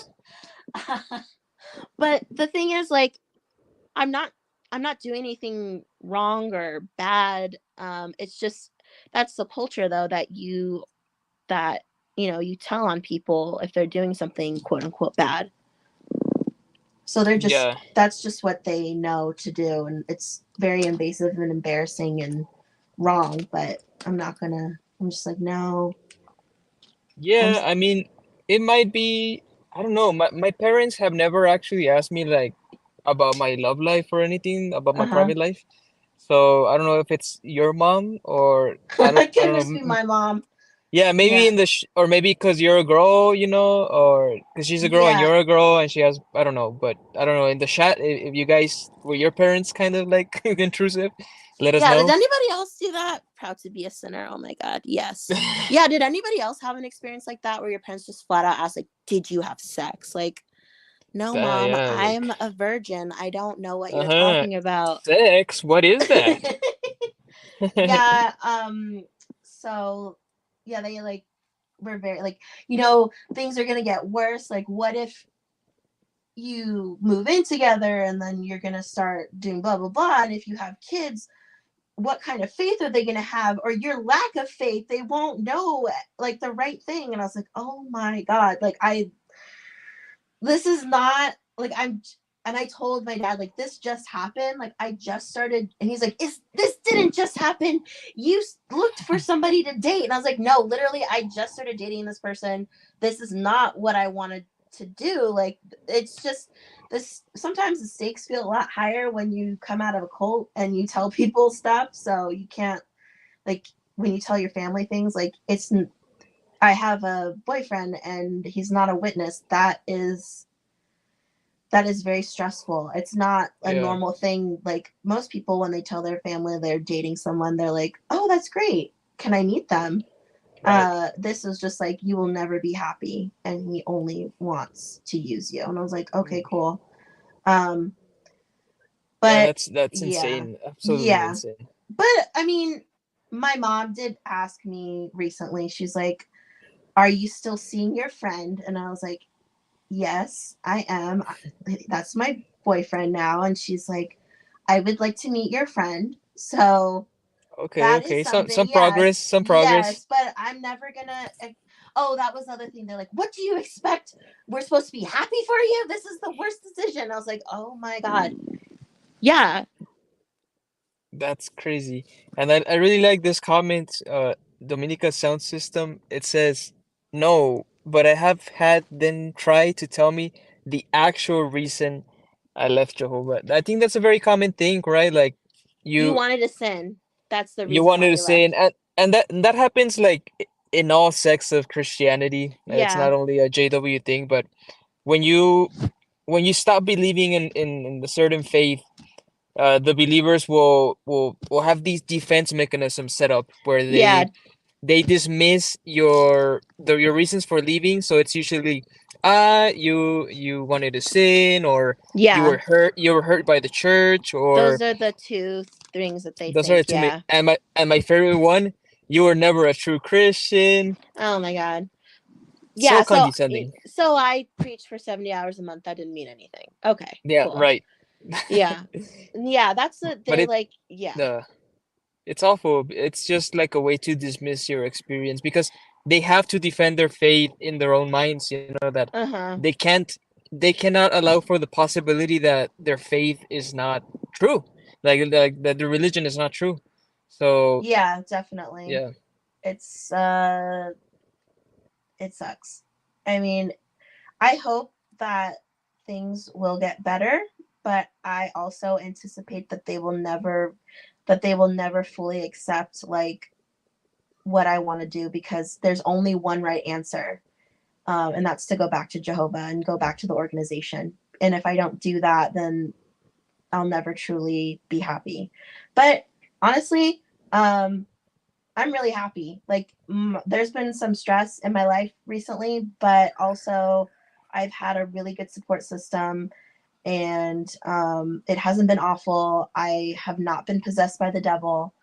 but the thing is like I'm not I'm not doing anything wrong or bad. It's just that's the culture though that you tell on people if they're doing something quote unquote bad. So they're just Yeah. that's just what they know to do, and it's very invasive and embarrassing and wrong. But I'm just like no. I'm Yeah, I mean, it might be, I don't know. My parents have never actually asked me like about my love life or anything about my uh-huh. private life. So I don't know if it's your mom or It I could don't just be know. my mom. Yeah, maybe Yeah. in the sh or maybe because you're a girl, or because she's a girl and Yeah. you're a girl and she has, I don't know, but I don't know. In the chat, if you guys were your parents kind of like intrusive, let us Yeah, did know. anybody else do that? Proud to be a sinner. Oh my god. Yes. Yeah, did anybody else have an experience like that where your parents just flat out asked like, "Did you have sex?" Like, "No, mom, Yeah, I'm like, a virgin. I don't know what you're uh-huh. talking about." Sex, what is that? Yeah, so yeah, they like were very like, things are going to get worse. Like what if you move in together and then you're going to start doing blah blah blah, and if you have kids, what kind of faith are they going to have, or your lack of faith, they won't know like the right thing. And I was like, oh my god, like this is not like and I told my dad like this just happened, like I just started, and he's like, is this didn't just happen, you looked for somebody to date. And I was like, no, literally I just started dating this person. This is not what I wanted to do. Like it's just this, sometimes the stakes feel a lot higher when you come out of a cult and you tell people stuff, so you can't, like when you tell your family things, like I have a boyfriend and he's not a witness. That is very stressful. It's not a Yeah, normal thing. Like most people, when they tell their family they're dating someone, they're like, "Oh, that's great. Can I meet them?" right. This is just like, you will never be happy, and he only wants to use you. And I was like, okay, cool. Um, Yeah, but that's yeah, insane. Absolutely yeah. insane. But I mean, my mom did ask me recently. She's like, "Are you still seeing your friend?" And I was like, yes, I am. That's my boyfriend now. And she's like, I would like to meet your friend. So Okay, that is okay. something. Progress, Yes, some progress. yes. But I'm never gonna. Oh, that was the other thing. They're like, what do you expect? We're supposed to be happy for you. This is the worst decision. I was like, oh my god. Yeah. That's crazy. And I really like this comment, Dominica Sound System. It says, no, but I have had them try to tell me the actual reason I left Jehovah. I think that's a very common thing, right? Like You you wanted to sin. That's the you reason why wanted to you say, left. and that happens like in all sects of Christianity. It's Yeah. not only a JW thing, but when you stop believing in a certain faith, the believers will have these defense mechanisms set up where Yeah. they dismiss your reasons for leaving. So it's usually you wanted to sin, or Yeah. you were hurt by the church, Those or are the two things that they those are the think. two Yeah. and my favorite one, you were never a true Christian. Oh my god. So Yeah, so condescending. so I preached for 70 hours a month. That didn't mean anything. Okay, Yeah, cool. right. Yeah. Yeah, that's the But they like yeah. the it's awful. It's just like a way to dismiss your experience because they have to defend their faith in their own minds, that Uh-huh. they can't they cannot allow for the possibility that their faith is not true. Like that the religion is not true. So, Yeah, definitely. yeah. It's it sucks. I mean, I hope that things will get better, but I also anticipate that they will never fully accept like what I want to do, because there's only one right answer. And that's to go back to Jehovah and go back to the organization. And if I don't do that, then I'll never truly be happy. But honestly, I'm really happy. Like, there's been some stress in my life recently, but also I've had a really good support system, and it hasn't been awful. I have not been possessed by the devil,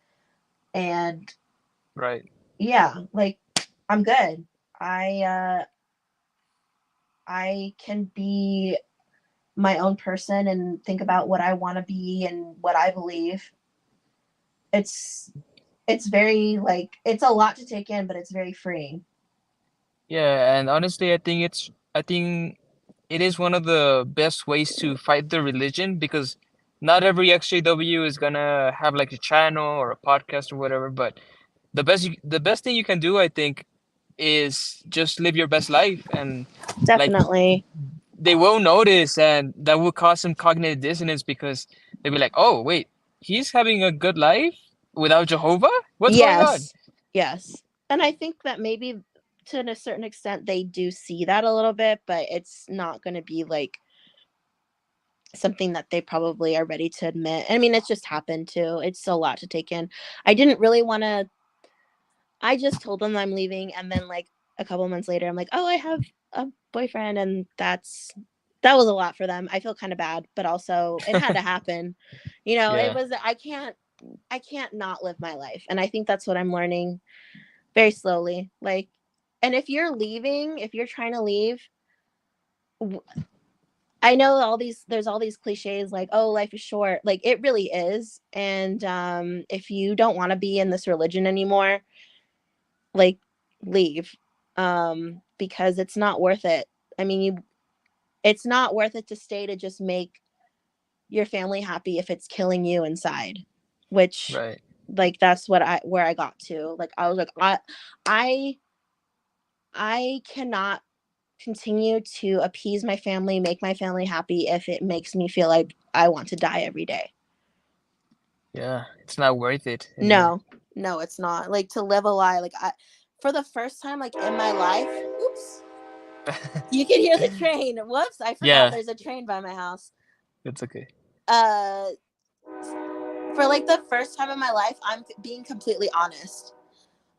and Right. yeah, like I'm good. I can be my own person and think about what I want to be and what I believe. It's it's very like it's a lot to take in, but it's very freeing. Yeah, and honestly, I think it is one of the best ways to fight the religion because not every XJW is gonna have like a channel or a podcast or whatever, but the best thing you can do, I think, is just live your best life, and like Definitely. they will notice, and that will cause some cognitive dissonance because they'll be like, "Oh, wait, he's having a good life without Jehovah? What's going on?" Yes. Yes. And I think that maybe to a certain extent they do see that a little bit, but it's not going to be like something that they probably are ready to admit. I mean, it's just happened too. It's a lot to take in. I didn't really want to I just told them I'm leaving, and then like a couple months later I'm like, "Oh, I have a boyfriend," and that was a lot for them. I feel kind of bad, but also it had to happen. It Yeah, was I can't not live my life. And I think that's what I'm learning very slowly. Like, and if you're trying to leave, I know there's all these cliches like, oh, life is short. Like it really is. And if you don't want to be in this religion anymore, like leave. Because it's not worth it. I mean, it's not worth it to stay to just make your family happy if it's killing you inside, which right. like that's where I got to. Like I was like I I cannot continue to appease my family, make my family happy if it makes me feel like I want to die every day. Yeah, it's not worth it anymore. No, no, it's not. Like to live a lie. Like for the first time, like in my life, oops, you can hear the train. Whoops, I forgot Yeah, there's a train by my house. it's okay. Uh, for like the first time in my life, I'm being completely honest.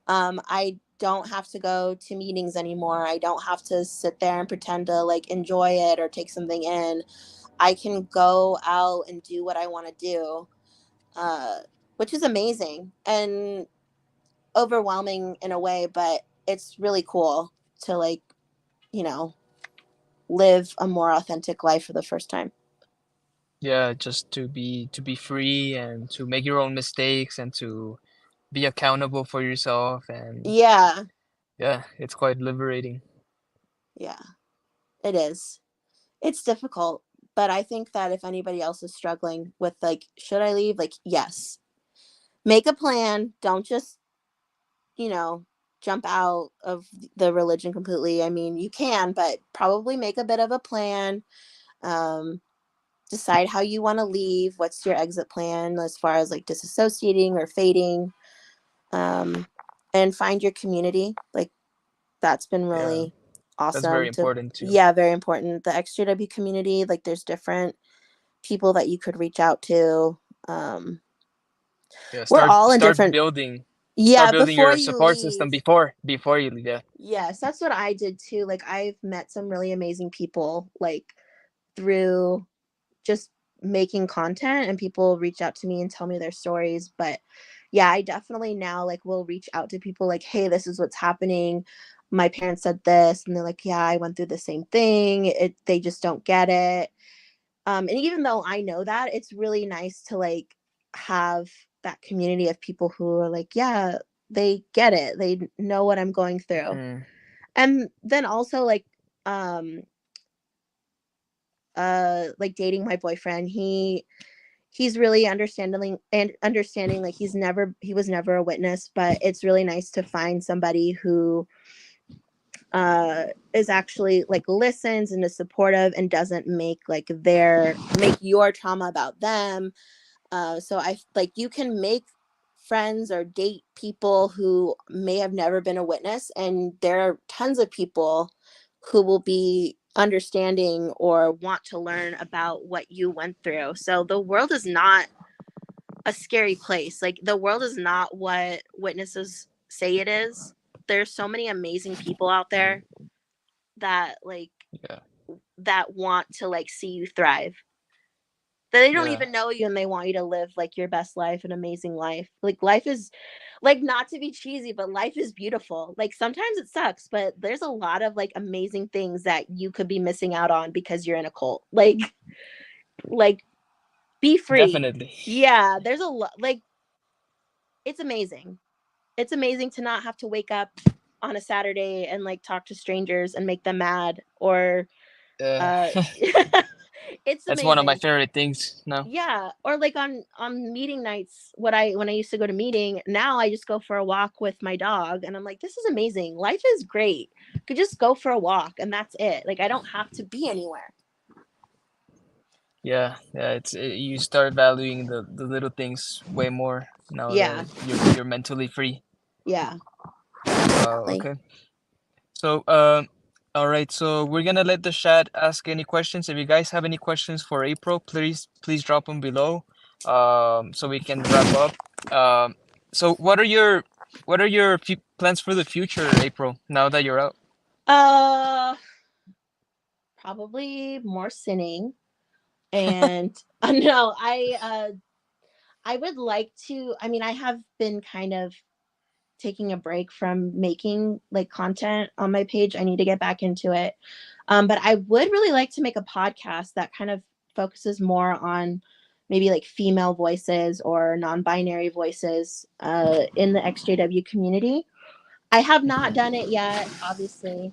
I don't have to go to meetings anymore. I don't have to sit there and pretend to like enjoy it or take something in. I can go out and do what I want to do, uh, which is amazing and overwhelming in a way, but it's really cool to like, you know, live a more authentic life for the first time. Yeah, just to be free and to make your own mistakes and to be accountable for yourself, and Yeah, yeah, it's quite liberating. yeah, it is. It's difficult, but I think that if anybody else is struggling with like, should I leave? Like, yes, make a plan. Don't just, you know, jump out of the religion completely. I mean, you can, but probably make a bit of a plan. Um, Decide how you want to leave. What's your exit plan as far as like disassociating or fading? Um, and find your community. Like, that's been Yeah, really that's very awesome to, important too. yeah, very important. The XJW community, like, there's different people that you could reach out to. Um, Yeah, we're start all in start different, building yeah, your before you support system leave. before you leave. Yeah. Yes, that's what I did too. Like I've met some really amazing people like through just making content, and people reach out to me and tell me their stories. But yeah, I definitely now like will reach out to people like, hey, this is what's happening. My parents said this, and they're like, yeah, I went through the same thing. They just don't get it. and even though I know that, it's really nice to like have that community of people who are like, yeah, they get it, they know what I'm going through. Mm, And then also like dating my boyfriend, he's really understanding, like he was never a witness, but it's really nice to find somebody who is actually like listens and is supportive and doesn't make your trauma about them. So I like, you can make friends or date people who may have never been a witness, and there are tons of people who will be understanding or want to learn about what you went through. So the world is not a scary place. Like, the world is not what witnesses say it is. There's so many amazing people out there that like yeah, that want to like see you thrive, that they don't yeah, even know you, and they want you to live like your best life, an amazing life. Like, life is, like, not to be cheesy, but life is beautiful. Like, sometimes it sucks, but there's a lot of like amazing things that you could be missing out on because you're in a cult. Like be free. definitely. Yeah, there's a lot, like, it's amazing. It's amazing to not have to wake up on a Saturday and like talk to strangers and make them mad, or Uh, uh it's that's one of my amazing. favorite things now. Yeah, or like on meeting nights, when I used to go to meeting, now I just go for a walk with my dog, and I'm like, this is amazing, life is great. I could just go for a walk and that's it. Like, I don't have to be anywhere. Yeah, yeah, you start valuing the little things way more now Yeah, that you're mentally free. yeah, Wow, definitely. okay. So, all right. So we're gonna let the chat ask any questions. If you guys have any questions for April, please drop them below, so we can wrap up. So what are your plans for the future, April? Now that you're out. uh Probably more sinning. And no, I would like to, I mean, I have been kind of taking a break from making like content on my page. I need to get back into it. But I would really like to make a podcast that kind of focuses more on maybe like female voices or non-binary voices in the XJW community. I have not Mhm. done it yet, obviously,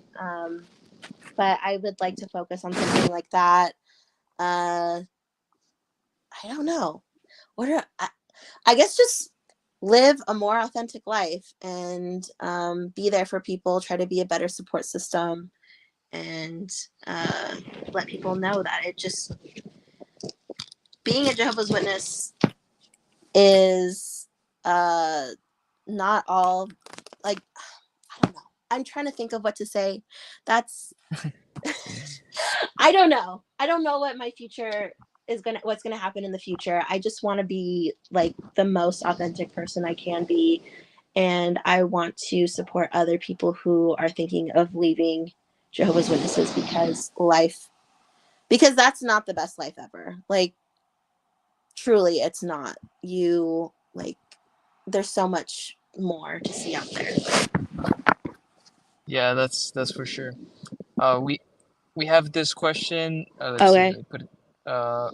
but I would like to focus on something like that. Uh, I don't know. I guess just live a more authentic life, and be there for people, try to be a better support system, and let people know that it just, being a Jehovah's Witness is not all like, I don't know. I'm trying to think of what to say. That's I don't know. I don't know what my future what's gonna happen in the future. I just want to be like the most authentic person I can be, and I want to support other people who are thinking of leaving Jehovah's Witnesses, because that's not the best life ever. Like, truly, it's not. You like, there's so much more to see out there. Yeah, that's for sure. We have this question. Let's see. Okay. Let me put it. Uh,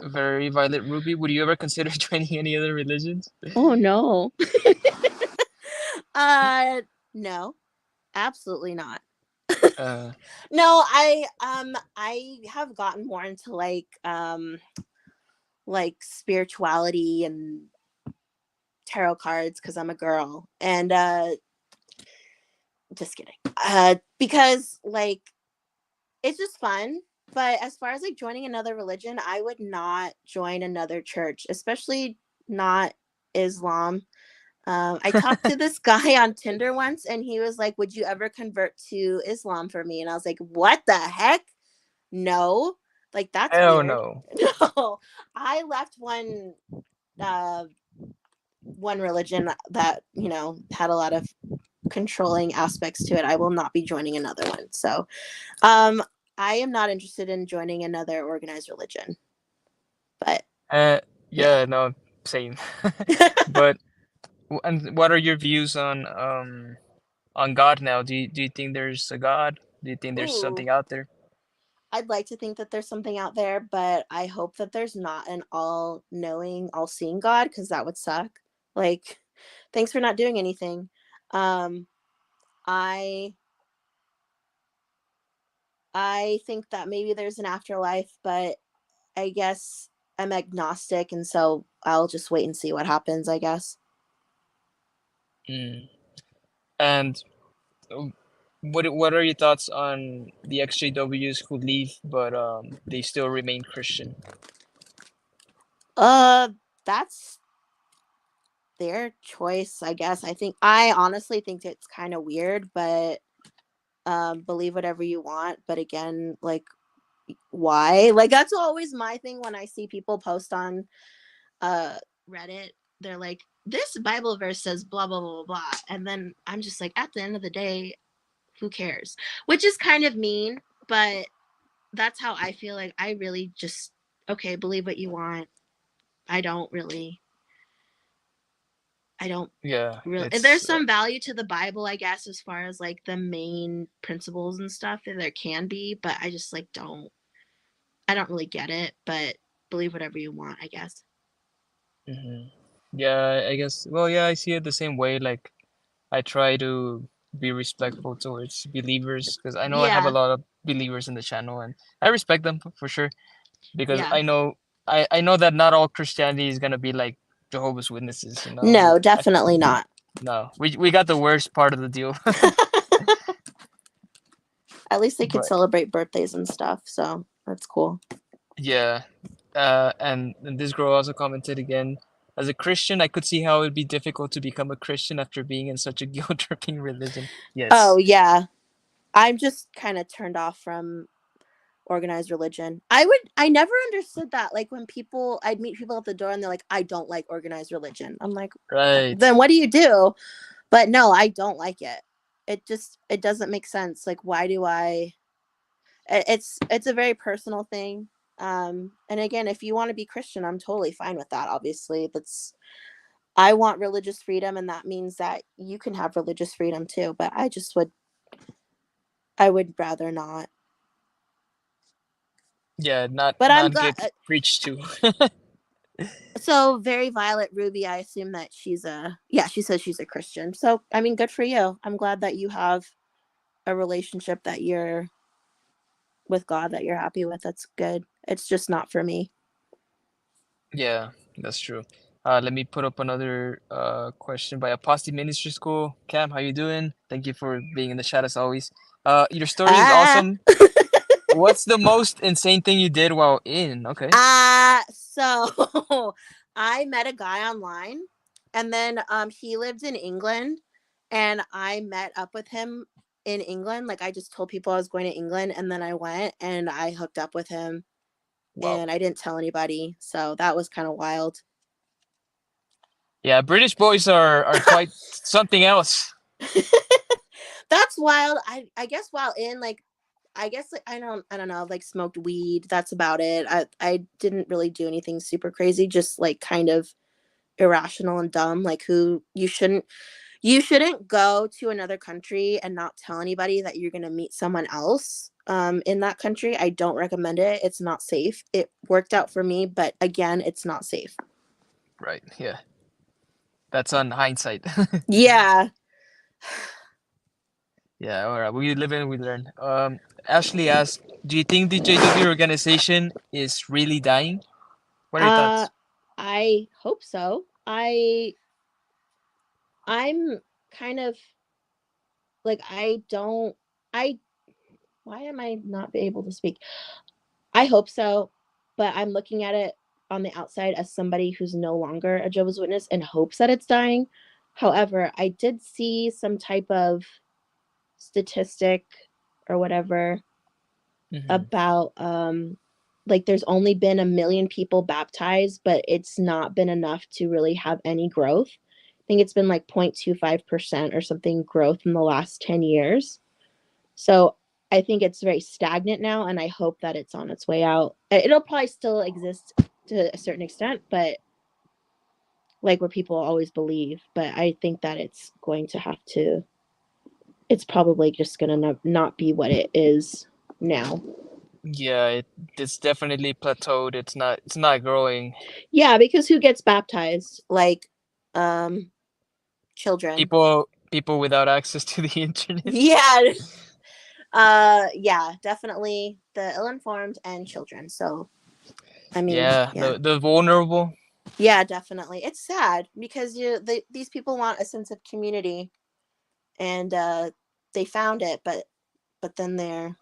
Very Violet Ruby. Would you ever consider joining any other religions? Oh no. uh no, absolutely not. Uh, No, I have gotten more into like spirituality and tarot cards because I'm a girl. And just kidding. Because like, it's just fun. But as far as like joining another religion, I would not join another church, especially not Islam. I talked to this guy on Tinder once, and he was like, would you ever convert to Islam for me? And I was like, what the heck? No. Like, that's hell weird. no. No. I left uh one religion that, had a lot of controlling aspects to it. I will not be joining another one. So um I am not interested in joining another organized religion. But Uh, yeah. yeah, no, same. But and what are your views on God now? Do you think there's a God? Do you think there's Ooh. something out there? I'd like to think that there's something out there, but I hope that there's not an all-knowing, all-seeing God, because that would suck. Like, thanks for not doing anything. Um, I I think that maybe there's an afterlife, but I guess I'm agnostic, and so I'll just wait and see what happens, I guess. Mm. And what are your thoughts on the ExJWs who leave but they still remain Christian? Uh, that's their choice, I guess. I honestly think it's kind of weird, but believe whatever you want. But again, like, why? Like, that's always my thing when I see people post on uh Reddit. They're like, this Bible verse says blah blah blah blah, and then I'm just like, at the end of the day, who cares? Which is kind of mean, but that's how I feel. Like, I really just, okay, believe what you want. I don't really I don't Yeah, really, it's there's some value to the Bible, I guess, as far as like the main principles and stuff that there can be, but I just like I don't really get it, but believe whatever you want, I guess. mhm. Yeah, I guess. Well, yeah, I see it the same way. Like, I try to be respectful towards believers because I know I have a Yeah. lot of believers in the channel, and I respect them for sure because Yeah. I know that not all Christianity is gonna be like Jehovah's Witnesses. You know, No, definitely not. no, we got the worst part of the deal. At least they could But celebrate birthdays and stuff, so that's cool. yeah, and this girl also commented again. As a Christian, I could see how it'd be difficult to become a Christian after being in such a guilt-tripping religion. Oh, Yes, yeah. I'm just kind of turned off from organized religion. I never understood that. Like, when I'd meet people at the door and they're like, I don't like organized religion. I'm like, right. then what do you do? But no, I don't like it. It doesn't make sense. Like, why do I it's a very personal thing. And again, if you want to be Christian, I'm totally fine with that. Obviously, that's I want religious freedom, and that means that you can have religious freedom too, but I would rather not. Yeah, not But I'm not glad. get preached to. So very Violet Ruby, I assume that yeah, she says she's a Christian. So I mean, good for you. I'm glad that you have a relationship that you're with God that you're happy with. That's good. It's just not for me. Yeah, that's true. Let me put up another question by Apostateministryschool. Cam, how you doing? Thank you for being in the chat as always. Your story is Ah. awesome. What's the most insane thing you did while in? Okay. So I met a guy online, and then he lived in England, and I met up with him in England. Like, I just told people I was going to England, and then I went and I hooked up with him, Wow. and I didn't tell anybody. So that was kind of wild. Yeah, British boys are quite something else. That's wild. I guess while in, like, I guess, like, I don't know, like, smoked weed. That's about it. I didn't really do anything super crazy, just like kind of irrational and dumb. Like, who you shouldn't go to another country and not tell anybody that you're going to meet someone else in that country. I don't recommend it. It's not safe. It worked out for me, but again, it's not safe. Right. Yeah. That's on hindsight. Yeah. Yeah, all right. We live and we learn. Ashley asked, "Do you think the JW organization is really dying? What are your uh thoughts?" I hope so. I'm kind of like, I don't I why am I not able to speak? I hope so, but I'm looking at it on the outside as somebody who's no longer a Jehovah's Witness and hopes that it's dying. However, I did see some type of statistic or whatever Hmm. about like, there's only been 1 million people baptized, but it's not been enough to really have any growth. I think it's been like 0.25% or something growth in the last 10 years. So I think it's very stagnant now, and I hope that it's on its way out. It'll probably still exist to a certain extent, but like, where people always believe. But I think that it's probably just going to not be what it is now. Yeah, it's definitely plateaued. It's not growing. Yeah, because who gets baptized? Like, children. People without access to the internet. Yeah. Yeah, definitely the ill-informed and children. So, I mean, Yeah, yeah. the vulnerable. Yeah, definitely. It's sad because these people want a sense of community, and they found it, but then they're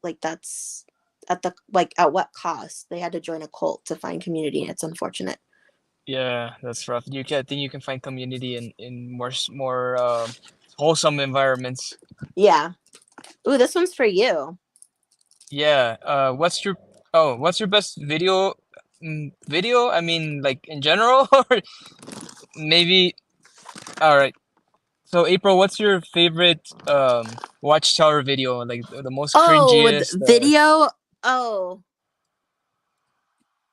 like, that's at the, like, at what cost? They had to join a cult to find community. It's unfortunate. Yeah, that's rough. I think you can find community in more wholesome environments. Yeah. Ooh, this one's for you. Yeah. What's your best video? Video? I mean, like in general, or maybe. All right. So April, what's your favorite watchtower video? Like the most Oh, cringiest? video. Oh,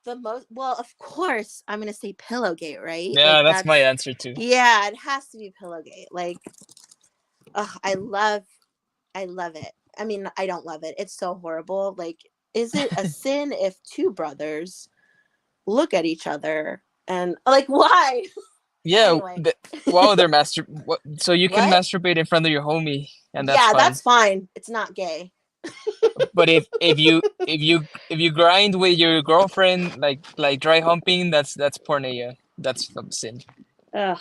the most, well, of course I'm gonna say Pillowgate, right? Like, Yeah, that's my that's, answer too. yeah, it has to be Pillowgate. Like, oh, I love it. I mean, I don't love it. It's so horrible. Like, is it a sin if two brothers look at each other and, like, why? Yeah. Anyway. Wow, they're so you can What? masturbate in front of your homie, and that's Yeah, fine. that's fine. It's not gay. But if you grind with your girlfriend like dry humping, that's porneia. That's sin. Ugh.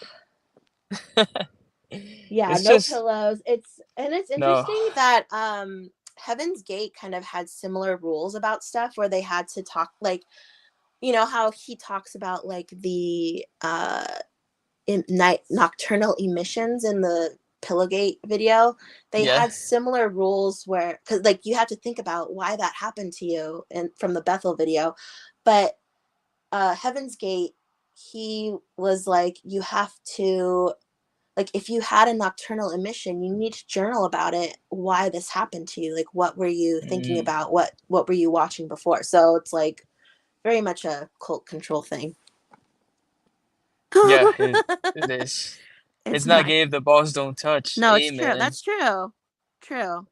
Yeah, It's no just pillows. It's no. interesting that Heaven's Gate kind of had similar rules about stuff where they had to talk, like, you know how he talks about, like, the in night nocturnal emissions in the Pillowgate video. They Yeah. had similar rules where, because, like, you have to think about why that happened to you, and from the Bethel video. But Heaven's Gate, he was like, you have to, like, if you had a nocturnal emission, you need to journal about it, why this happened to you, like, what were you thinking Mm, about, what were you watching before. So it's like very much a cult control thing. yeah, it is. It's It's not not. gay if the balls don't touch. No, it's true. Amen. That's true. True.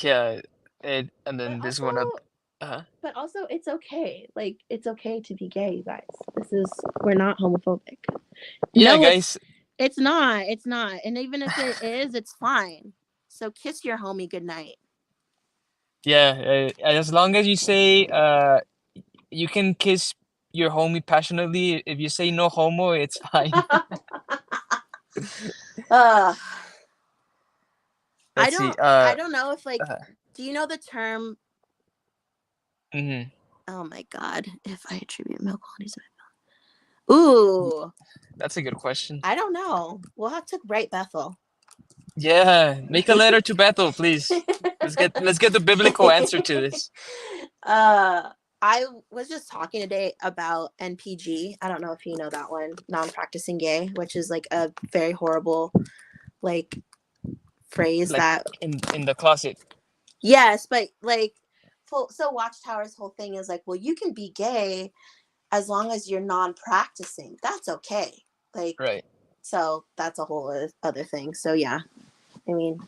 Yeah. And But then this also, one up. Uh, it's okay. Like, it's okay to be gay, you guys. We're not homophobic. yeah, No, guys. it's not. It's not. And even if it is, it's fine. So kiss your homie goodnight. Yeah, as long as you say you can kiss your homie passionately. If you say no homo, it's fine. uh, Let's see. I don't know if, like, Uh, do you know the term? mhm. Oh my God! If I attribute male qualities to my, ooh, That's a good question. I don't know. We'll have to write Bethel. Yeah, make a letter to Bethel, please. Let's get the biblical answer to this. I was just talking today about NPG. I don't know if you know that one, non-practicing gay, which is like a very horrible, like, phrase Like that. in the closet. Yes, but like, so Watchtower's whole thing is like, well, you can be gay as long as you're non-practicing. That's okay. Like, Right. so that's a whole other thing. So yeah, I mean,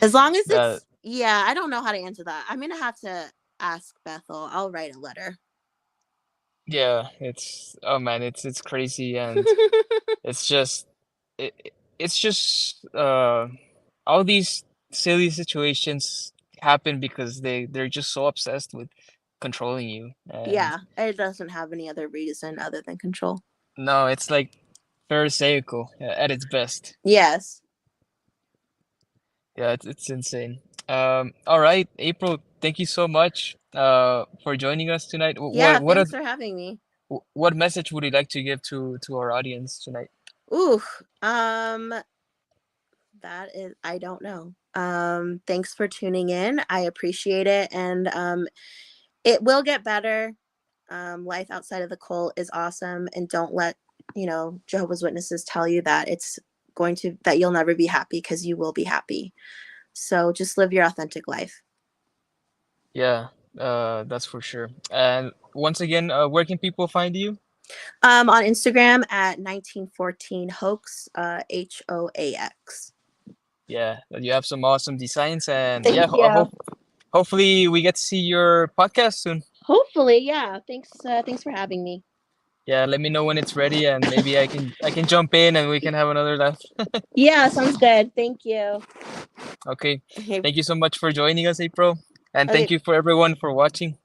as long as That it's, yeah, I don't know how to answer that. I'm gonna have to ask Bethel. I'll write a letter. yeah, it's oh man, it's crazy and it's just it's just all these silly situations happen because they're just so obsessed with controlling you and Yeah, it doesn't have any other reason other than control. no, it's like pharisaical at its best. Yes. Yeah, it's insane. All right, April, thank you so much for joining us tonight. Yeah, thanks for having me. What message would you like to give to our audience tonight? Ooh, um, that is, I don't know. Thanks for tuning in. I appreciate it, and it will get better. Life outside of the cult is awesome, and don't let, Jehovah's Witnesses tell you that that you'll never be happy, because you will be happy. So just live your authentic life. Yeah, that's for sure. And once again, where can people find you? On Instagram at 1914 Hoax, Hoax. Yeah, you have some awesome designs, and yeah, Thank you. hopefully we get to see your podcast soon. Hopefully, yeah. Thanks for having me. Yeah, let me know when it's ready, and maybe I can jump in and we can have another laugh. Yeah, sounds good. Thank you. Okay, Okay. thank you so much for joining us, April, and Okay. thank you for everyone for watching.